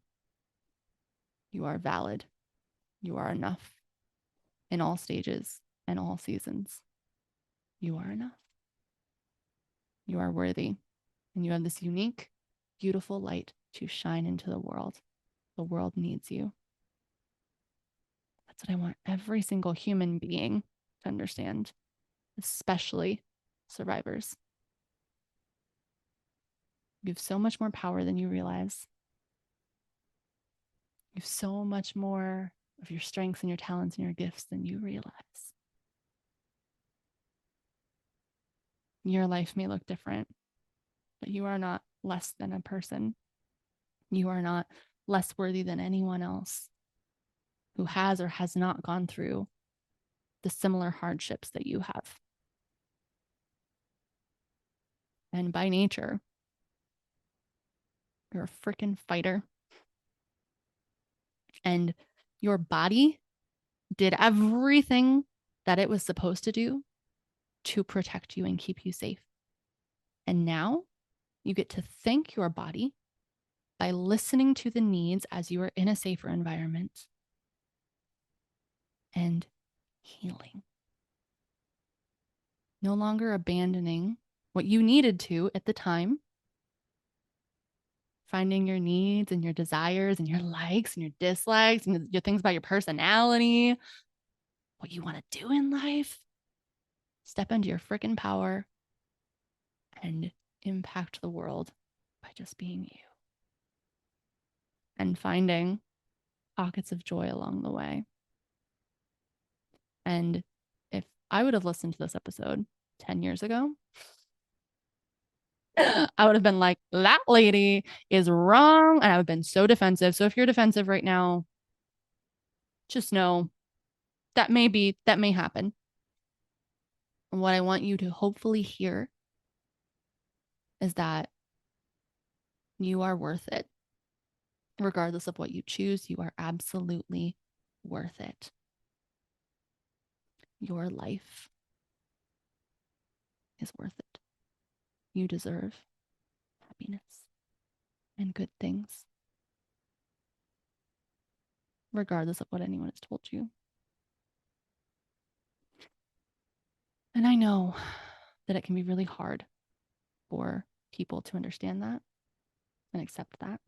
You are valid. You are enough in all stages and all seasons. You are enough. You are worthy. And you have this unique, beautiful light to shine into the world. The world needs you. That's what I want every single human being to understand, especially survivors. You have so much more power than you realize. You have so much more of your strengths and your talents and your gifts than you realize. Your life may look different, but you are not less than a person. You are not less worthy than anyone else who has or has not gone through the similar hardships that you have. And by nature, you're a freaking fighter. And your body did everything that it was supposed to do to protect you and keep you safe. And now you get to thank your body by listening to the needs as you are in a safer environment and healing. No longer abandoning what you needed to at the time, finding your needs and your desires and your likes and your dislikes and your things about your personality, what you want to do in life. Step into your freaking power and impact the world by just being you. And finding pockets of joy along the way. And if I would have listened to this episode 10 years ago, I would have been like, that lady is wrong. And I would have been so defensive. So if you're defensive right now, just know that may happen. And what I want you to hopefully hear is that you are worth it. Regardless of what you choose, you are absolutely worth it. Your life is worth it. You deserve happiness and good things, regardless of what anyone has told you. And I know that it can be really hard for people to understand that and accept that.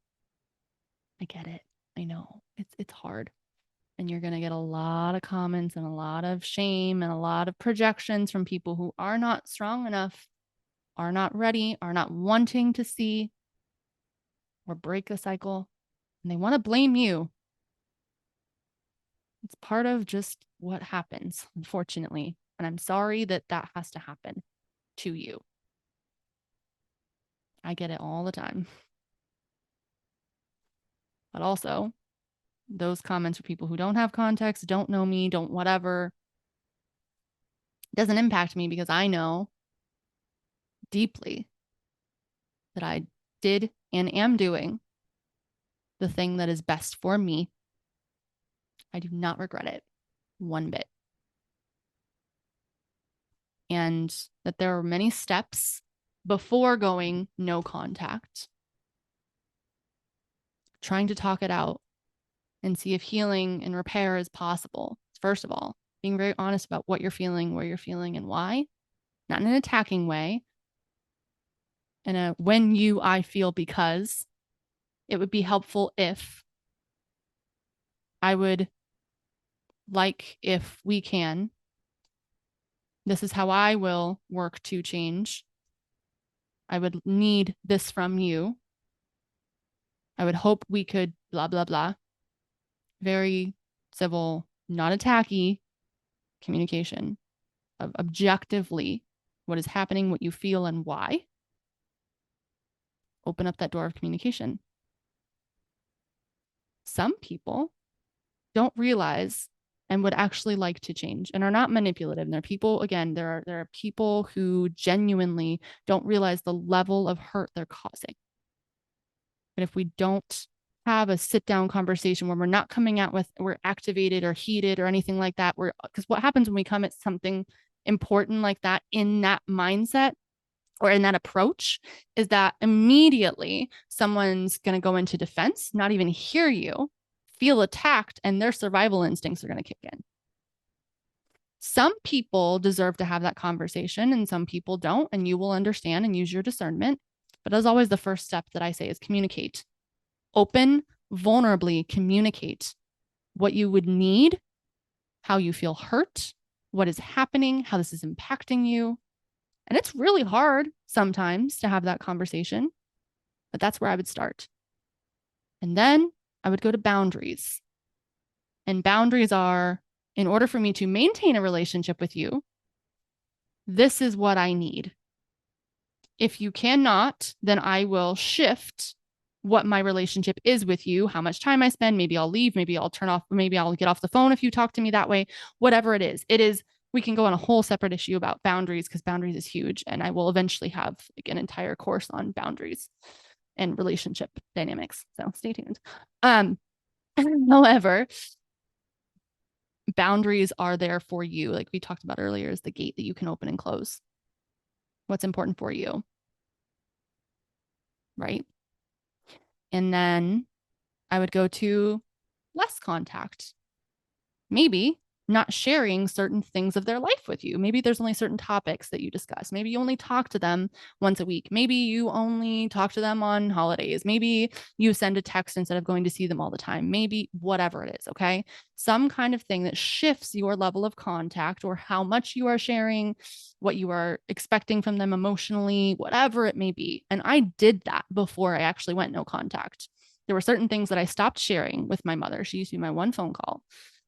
I get it. I know it's hard. And you're going to get a lot of comments and a lot of shame and a lot of projections from people who are not strong enough, are not ready, are not wanting to see or break the cycle. And they want to blame you. It's part of just what happens, unfortunately. And I'm sorry that that has to happen to you. I get it all the time. But also, those comments are people who don't have context, don't know me, don't whatever. It doesn't impact me because I know deeply that I did and am doing the thing that is best for me. I do not regret it one bit. And that there are many steps before going no contact, trying to talk it out and see if healing and repair is possible. First of all, being very honest about what you're feeling, where you're feeling, and why, not in an attacking way, in a when you, I feel because. It would be helpful if I would like, if we can, this is how I will work to change. I would need this from you. I would hope we could blah, blah, blah. Very civil, not attacky communication of objectively what is happening, what you feel, and why. Open up that door of communication. Some people don't realize and would actually like to change and are not manipulative. And there are people, again, there are people who genuinely don't realize the level of hurt they're causing. But if we don't have a sit down conversation where we're not coming out with we're activated or heated or anything like that, because what happens when we come at something important like that in that mindset or in that approach is that immediately someone's going to go into defense, not even hear you, feel attacked, and their survival instincts are going to kick in. Some people deserve to have that conversation and some people don't, and you will understand and use your discernment. But as always, the first step that I say is communicate. Open, vulnerably communicate what you would need, how you feel hurt, what is happening, how this is impacting you. And it's really hard sometimes to have that conversation, but that's where I would start. And then I would go to boundaries. And boundaries are, in order for me to maintain a relationship with you, this is what I need. If you cannot, then I will shift what my relationship is with you, how much time I spend. Maybe I'll leave, maybe I'll turn off, maybe I'll get off the phone if you talk to me that way, whatever it is. We can go on a whole separate issue about boundaries because boundaries is huge. And I will eventually have like an entire course on boundaries and relationship dynamics. So stay tuned. However, boundaries are there for you. Like we talked about earlier, is the gate that you can open and close. What's important for you, right? And then I would go to less contact. Maybe not sharing certain things of their life with you. Maybe there's only certain topics that you discuss. Maybe you only talk to them once a week. Maybe you only talk to them on holidays. Maybe you send a text instead of going to see them all the time. Maybe whatever it is, okay? Some kind of thing that shifts your level of contact or how much you are sharing, what you are expecting from them emotionally, whatever it may be. And I did that before I actually went no contact. There were certain things that I stopped sharing with my mother. She used to be my one phone call.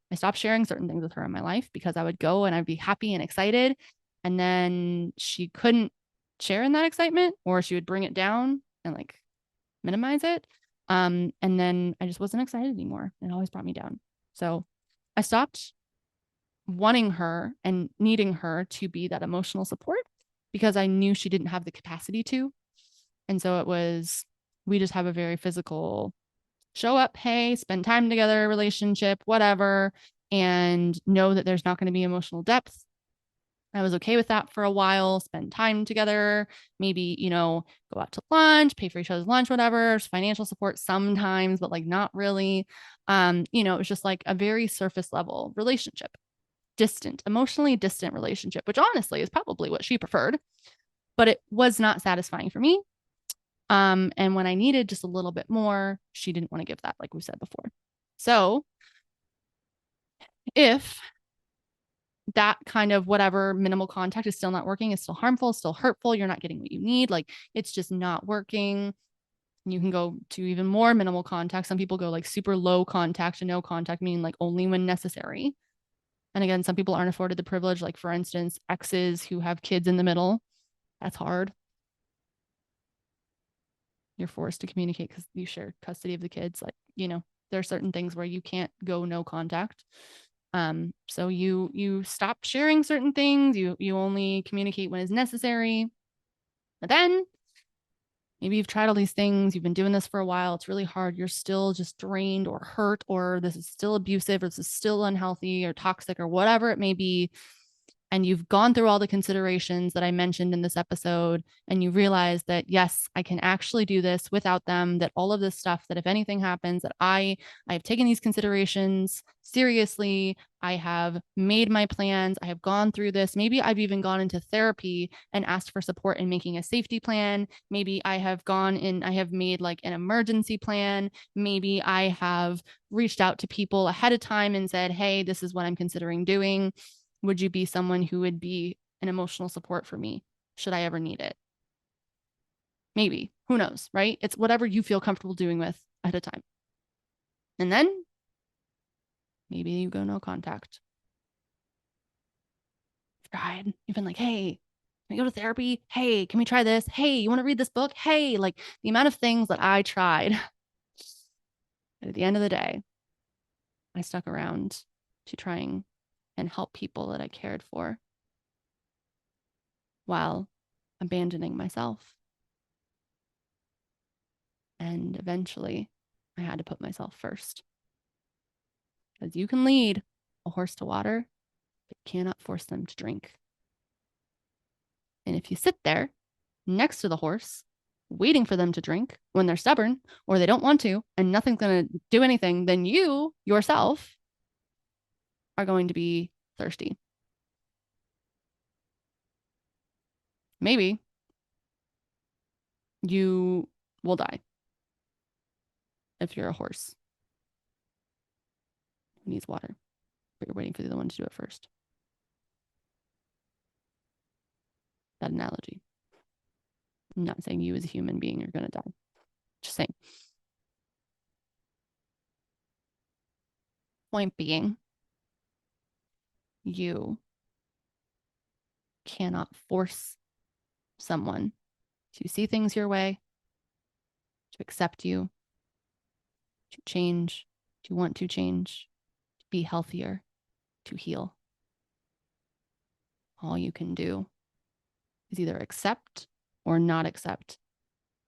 I stopped sharing certain things with her in my life because I would go and I'd be happy and excited. And then she couldn't share in that excitement, or she would bring it down and like minimize it. And then I just wasn't excited anymore. It always brought me down. So I stopped wanting her and needing her to be that emotional support because I knew she didn't have the capacity to. And so we just have a very physical show up, hey, spend time together, relationship, whatever, and know that there's not going to be emotional depth. I was okay with that for a while, spend time together, maybe, go out to lunch, pay for each other's lunch, whatever, financial support sometimes, but like not really. It was just like a very surface level relationship, emotionally distant relationship, which honestly is probably what she preferred, but it was not satisfying for me. And when I needed just a little bit more, she didn't want to give that, like we said before. So if that kind of whatever minimal contact is still not working, it's still harmful, still hurtful, you're not getting what you need, like it's just not working. You can go to even more minimal contact. Some people go like super low contact to no contact, meaning like only when necessary. And again, some people aren't afforded the privilege, like for instance, exes who have kids in the middle. That's hard. You're forced to communicate because you share custody of the kids. Like, there are certain things where you can't go no contact. So you stop sharing certain things. You only communicate when it's necessary. But then maybe you've tried all these things. You've been doing this for a while. It's really hard. You're still just drained or hurt, or this is still abusive, or this is still unhealthy or toxic or whatever it may be. And you've gone through all the considerations that I mentioned in this episode, and you realize that, yes, I can actually do this without them, that all of this stuff, that if anything happens, that I have taken these considerations seriously. I have made my plans. I have gone through this. Maybe I've even gone into therapy and asked for support in making a safety plan. Maybe I have I have made like an emergency plan. Maybe I have reached out to people ahead of time and said, hey, this is what I'm considering doing. Would you be someone who would be an emotional support for me should I ever need it? Maybe. Who knows, right? It's whatever you feel comfortable doing with at a time. And then maybe you go no contact. You've tried. You've been like, hey, can we go to therapy? Hey, can we try this? Hey, you want to read this book? Hey, like the amount of things that I tried. But at the end of the day, I stuck around to trying and help people that I cared for while abandoning myself. And eventually, I had to put myself first. Because you can lead a horse to water, but you cannot force them to drink. And if you sit there next to the horse, waiting for them to drink when they're stubborn or they don't want to, and nothing's going to do anything, then you yourself are going to be thirsty. Maybe you will die if you're a horse who needs water, but you're waiting for the other one to do it first. That analogy. I'm not saying you as a human being are going to die. Just saying. Point being, you cannot force someone to see things your way, to accept you, to change, to want to change, to be healthier, to heal. All you can do is either accept or not accept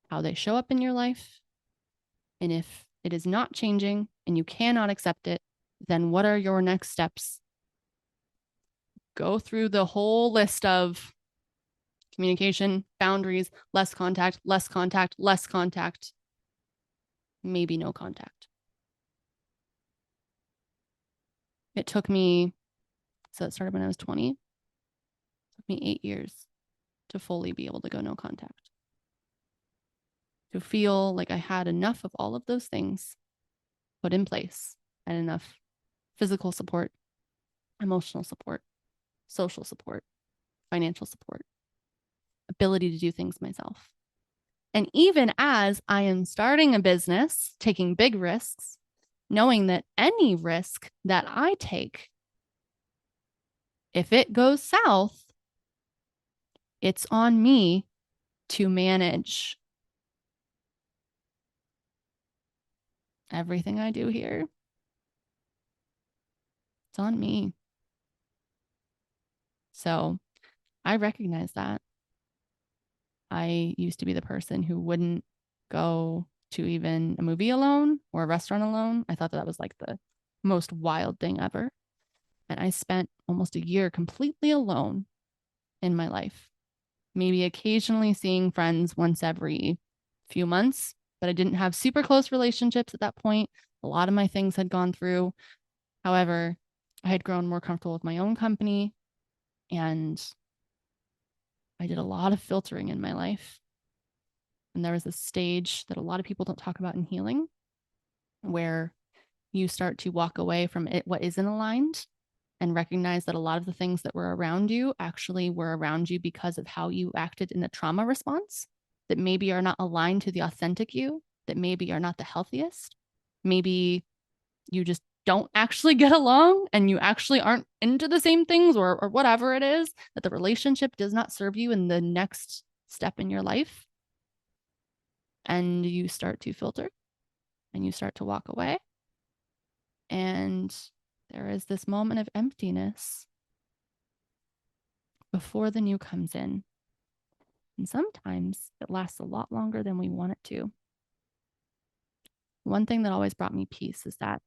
how they show up in your life. And if it is not changing and you cannot accept it, then what are your next steps? Go through the whole list of communication, boundaries, less contact, less contact, less contact, maybe no contact. It took me, so it started when I was 20. It took me 8 years to fully be able to go no contact. To feel like I had enough of all of those things put in place and enough physical support, emotional support, social support, financial support, ability to do things myself. And even as I am starting a business, taking big risks, knowing that any risk that I take, if it goes south, it's on me to manage everything I do here. It's on me. So I recognize that. I used to be the person who wouldn't go to even a movie alone or a restaurant alone. I thought that was like the most wild thing ever. And I spent almost a year completely alone in my life, maybe occasionally seeing friends once every few months, but I didn't have super close relationships at that point. A lot of my things had gone through. However, I had grown more comfortable with my own company, and I did a lot of filtering in my life. And there was a stage that a lot of people don't talk about in healing where you start to walk away from it, what isn't aligned, and recognize that a lot of the things that were around you actually were around you because of how you acted in the trauma response that maybe are not aligned to the authentic you, that maybe are not the healthiest. Maybe you just don't actually get along and you actually aren't into the same things or whatever it is, that the relationship does not serve you in the next step in your life. And you start to filter and you start to walk away. And there is this moment of emptiness before the new comes in. And sometimes it lasts a lot longer than we want it to. One thing that always brought me peace is that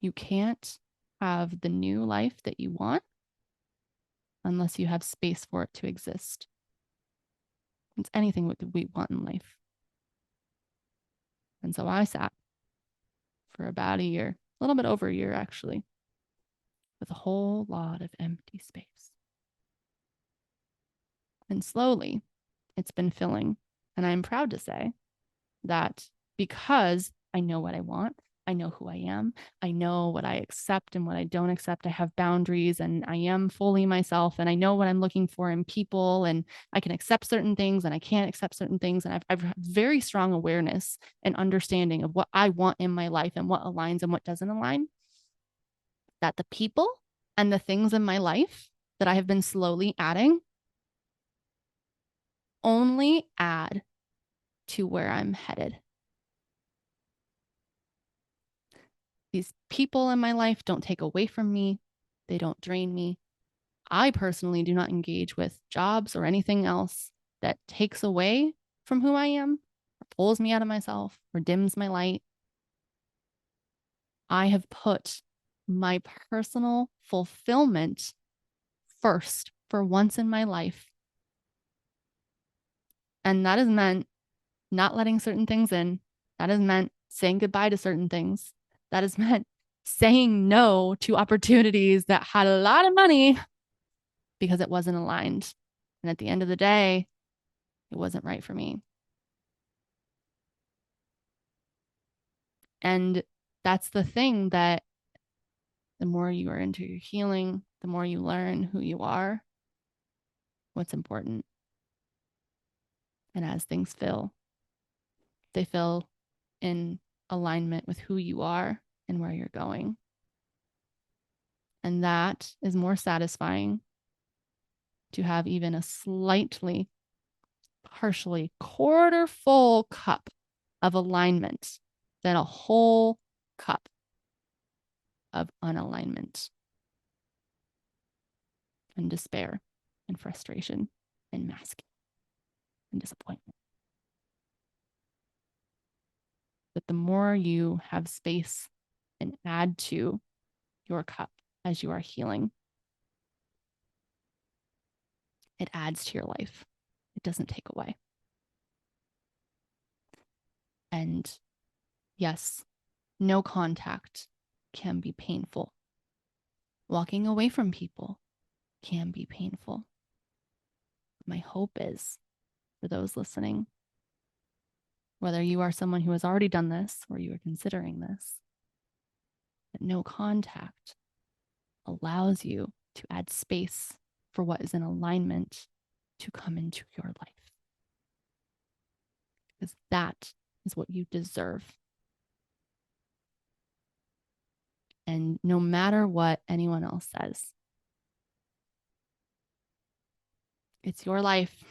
you can't have the new life that you want unless you have space for it to exist. It's anything that we want in life. And so I sat for about a year, a little bit over a year actually, with a whole lot of empty space. And slowly, it's been filling. And I'm proud to say that because I know what I want, I know who I am, I know what I accept and what I don't accept, I have boundaries and I am fully myself and I know what I'm looking for in people and I can accept certain things and I can't accept certain things. And I've very strong awareness and understanding of what I want in my life and what aligns and what doesn't align. That the people and the things in my life that I have been slowly adding only add to where I'm headed. These people in my life don't take away from me. They don't drain me. I personally do not engage with jobs or anything else that takes away from who I am, or pulls me out of myself, or dims my light. I have put my personal fulfillment first for once in my life. And that has meant not letting certain things in. That has meant saying goodbye to certain things. That has meant saying no to opportunities that had a lot of money because it wasn't aligned. And at the end of the day, it wasn't right for me. And that's the thing, that the more you are into your healing, the more you learn who you are, what's important. And as things fill, they fill in alignment with who you are and where you're going. And that is more satisfying to have even a slightly, partially, quarter full cup of alignment than a whole cup of unalignment and despair and frustration and masking and disappointment. But the more you have space and add to your cup as you are healing, it adds to your life. It doesn't take away. And yes, no contact can be painful. Walking away from people can be painful. My hope is, for those listening, whether you are someone who has already done this or you are considering this, that no contact allows you to add space for what is in alignment to come into your life. Because that is what you deserve. And no matter what anyone else says, it's your life.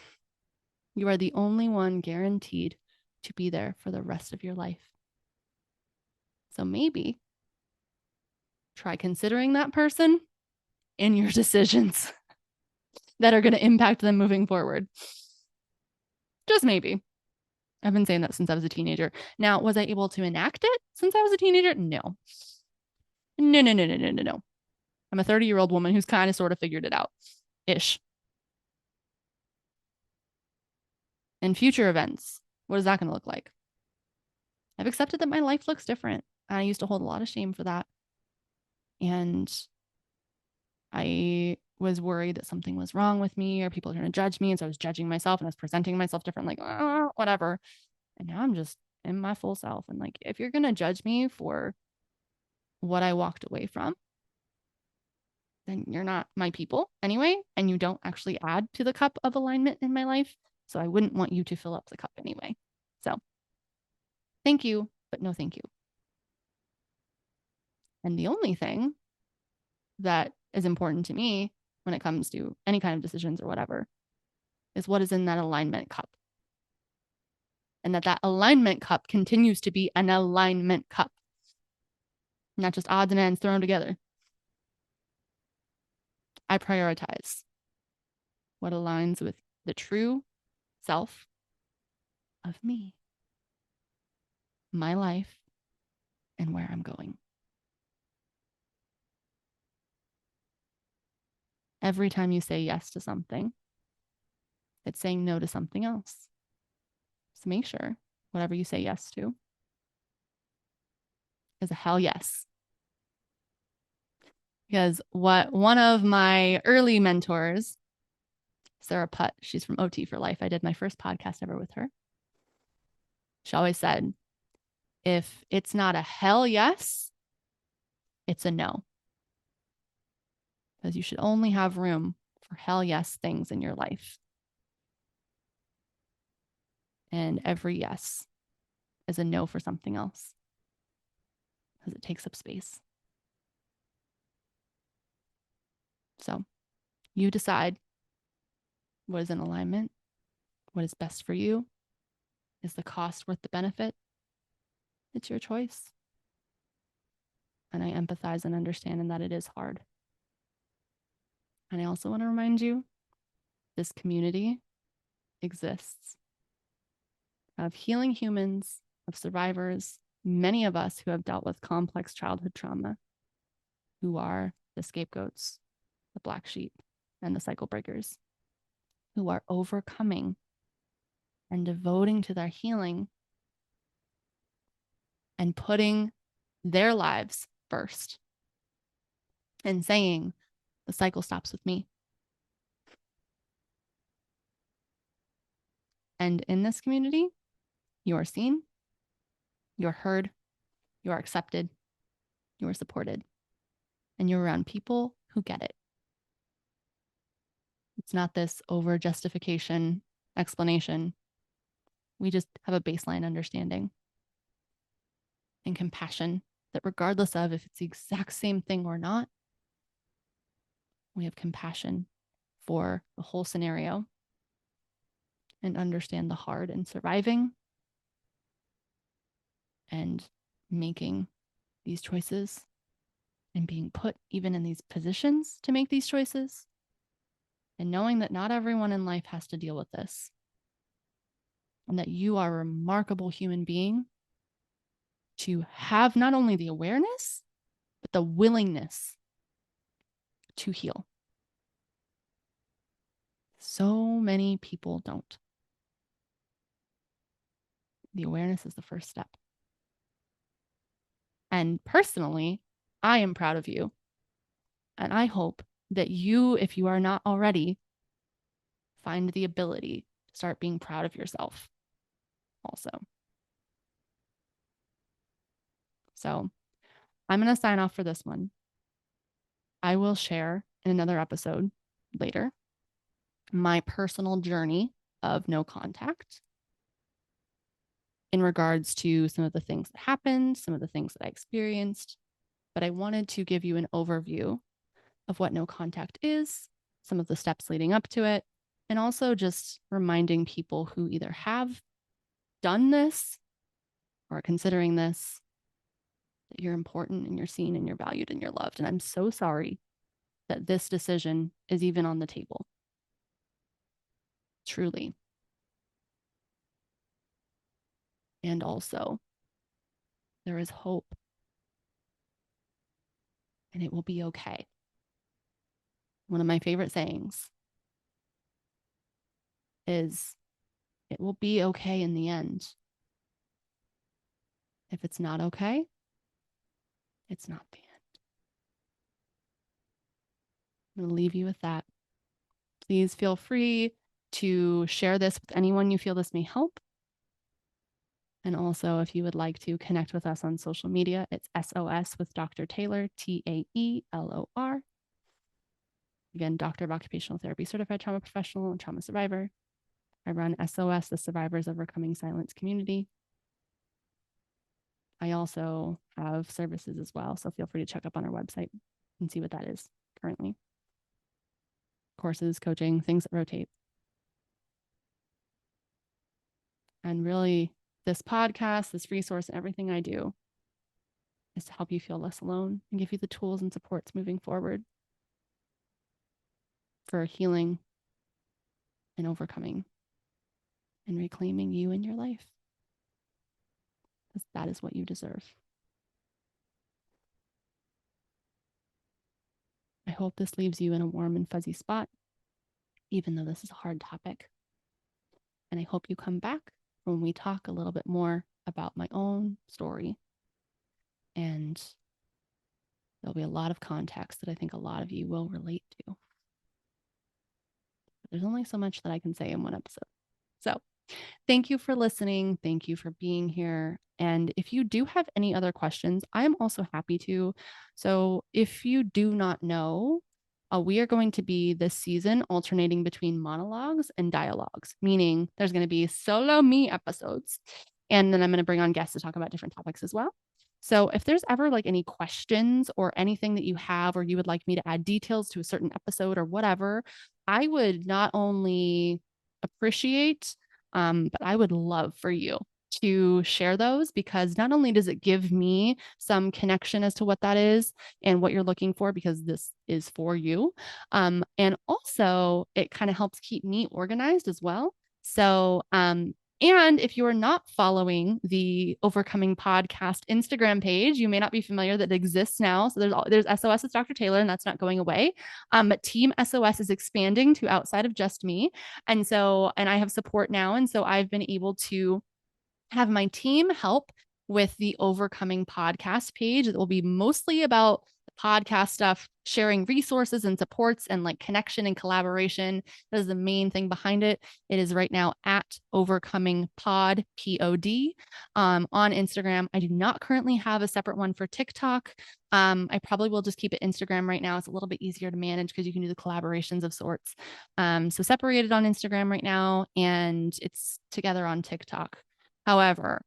You are the only one guaranteed to be there for the rest of your life. So maybe try considering that person in your decisions that are going to impact them moving forward. Just maybe. I've been saying that since I was a teenager. Now, was I able to enact it since I was a teenager? No. No. I'm a 30-year-old woman who's kind of sort of figured it out ish. And future events, what is that going to look like? I've accepted that my life looks different. I used to hold a lot of shame for that. And I was worried that something was wrong with me or people are going to judge me. And so I was judging myself and I was presenting myself different, like, whatever. And now I'm just in my full self. And like, if you're going to judge me for what I walked away from, then you're not my people anyway. And you don't actually add to the cup of alignment in my life. So I wouldn't want you to fill up the cup anyway. So thank you, but no thank you. And the only thing that is important to me when it comes to any kind of decisions or whatever is what is in that alignment cup. And that alignment cup continues to be an alignment cup, not just odds and ends thrown together. I prioritize what aligns with the true self of me, my life, and where I'm going. Every time you say yes to something, it's saying no to something else. So make sure whatever you say yes to is a hell yes. Because what one of my early mentors, Sarah Putt, she's from OT for Life. I did my first podcast ever with her. She always said, if it's not a hell yes, it's a no. Because you should only have room for hell yes things in your life. And every yes is a no for something else. Because it takes up space. So you decide what is in alignment, what is best for you. Is the cost worth the benefit? It's your choice. And I empathize and understand in that it is hard. And I also want to remind you, this community exists of healing humans, of survivors, many of us who have dealt with complex childhood trauma, who are the scapegoats, the black sheep, and the cycle breakers, who are overcoming and devoting to their healing and putting their lives first and saying, the cycle stops with me. And in this community, you are seen, you're heard, you are accepted, you are supported, and you're around people who get it. It's not this over justification explanation. We just have a baseline understanding and compassion that regardless of if it's the exact same thing or not, we have compassion for the whole scenario and understand the hard in surviving and making these choices and being put even in these positions to make these choices, and knowing that not everyone in life has to deal with this, and that you are a remarkable human being to have not only the awareness, but the willingness to heal. So many people don't. The awareness is the first step. And personally, I am proud of you. And I hope that you, if you are not already, find the ability to start being proud of yourself also. So I'm going to sign off for this one. I will share in another episode later my personal journey of no contact in regards to some of the things that happened, some of the things that I experienced. But I wanted to give you an overview of what no contact is, some of the steps leading up to it, and also just reminding people who either have done this or are considering this that you're important and you're seen and you're valued and you're loved. And I'm so sorry that this decision is even on the table. Truly. And also, there is hope. And it will be okay. One of my favorite sayings is, it will be okay in the end. If it's not okay, it's not the end. I'm going to leave you with that. Please feel free to share this with anyone you feel this may help. And also, if you would like to connect with us on social media, it's SOS with Dr. Taelor, Taelor. Again, Doctor of Occupational Therapy, Certified Trauma Professional and Trauma Survivor. I run SOS, the Survivors Overcoming Silence community. I also have services as well, so feel free to check up on our website and see what that is currently. Courses, coaching, things that rotate. And really, this podcast, this resource, and everything I do is to help you feel less alone and give you the tools and supports moving forward for healing and overcoming and reclaiming you in your life. Because that is what you deserve. I hope this leaves you in a warm and fuzzy spot, even though this is a hard topic. And I hope you come back when we talk a little bit more about my own story. And there'll be a lot of context that I think a lot of you will relate to. But there's only so much that I can say in one episode. So thank you for listening. Thank you for being here. And if you do have any other questions, I'm also happy to. So if you do not know, we are going to be this season alternating between monologues and dialogues, meaning there's going to be solo me episodes. And then I'm going to bring on guests to talk about different topics as well. So if there's ever like any questions or anything that you have, or you would like me to add details to a certain episode or whatever, I would not only appreciate, but I would love for you to share those, because not only does it give me some connection as to what that is and what you're looking for, because this is for you, and also it kind of helps keep me organized as well. So And if you are not following the Overcoming Podcast Instagram page, you may not be familiar that it exists now. So there's SOS with Dr. Taelor, and that's not going away. But Team SOS is expanding to outside of just me. And I have support now. And so I've been able to have my team help with the Overcoming Podcast page. It will be mostly about podcast stuff, sharing resources and supports and like connection and collaboration. That is the main thing behind it. It is right now at Overcoming Pod, POD, on Instagram. I do not currently have a separate one for TikTok. I probably will just keep it Instagram right now. It's a little bit easier to manage because you can do the collaborations of sorts. So separated on Instagram right now, and it's together on TikTok. However,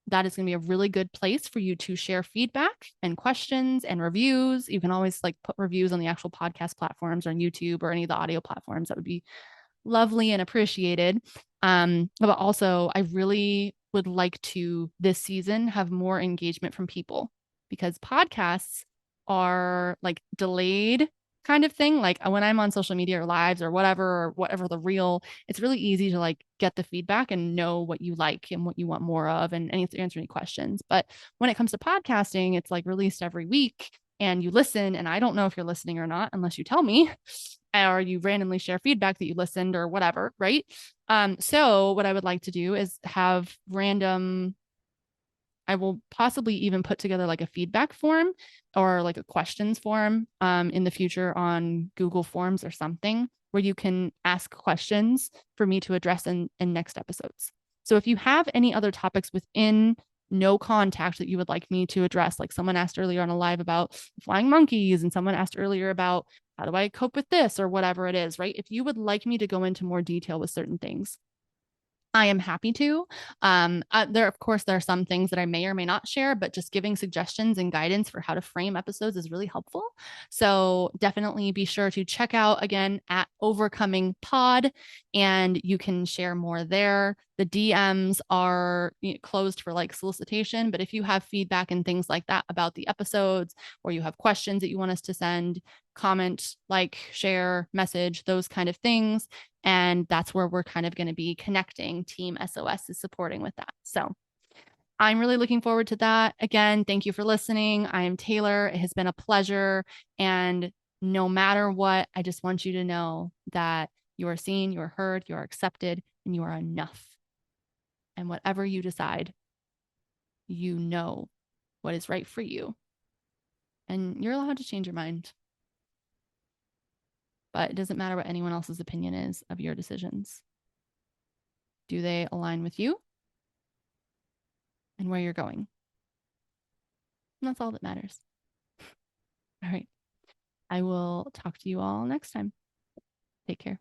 that is going to be a really good place for you to share feedback and questions and reviews. You can always like put reviews on the actual podcast platforms or on YouTube or any of the audio platforms. That would be lovely and appreciated. But also, I really would like to this season have more engagement from people, because podcasts are like delayed kind of thing. Like when I'm on social media or lives or whatever the reel, it's really easy to like get the feedback and know what you like and what you want more of and answer any questions. But when it comes to podcasting, it's like released every week and you listen, and I don't know if you're listening or not unless you tell me, or you randomly share feedback that you listened or whatever, right? So what I would like to do is have random, I will possibly even put together like a feedback form or like a questions form in the future on Google Forms or something, where you can ask questions for me to address in next episodes. So if you have any other topics within no contact that you would like me to address, like someone asked earlier on a live about flying monkeys, and someone asked earlier about how do I cope with this or whatever it is, right? If you would like me to go into more detail with certain things, I am happy to. Of course, there are some things that I may or may not share, but just giving suggestions and guidance for how to frame episodes is really helpful. So definitely be sure to check out again at Overcoming Pod, and you can share more there. The DMs are closed for like solicitation, but if you have feedback and things like that about the episodes, or you have questions that you want us to send, comment, like, share, message, those kind of things. And that's where we're kind of going to be connecting. Team SOS is supporting with that. So I'm really looking forward to that. Again, thank you for listening. I am Taelor. It has been a pleasure. And no matter what, I just want you to know that you are seen, you are heard, you are accepted, and you are enough. And whatever you decide, you know what is right for you. And you're allowed to change your mind. But it doesn't matter what anyone else's opinion is of your decisions. Do they align with you and where you're going? And that's all that matters. All right. I will talk to you all next time. Take care.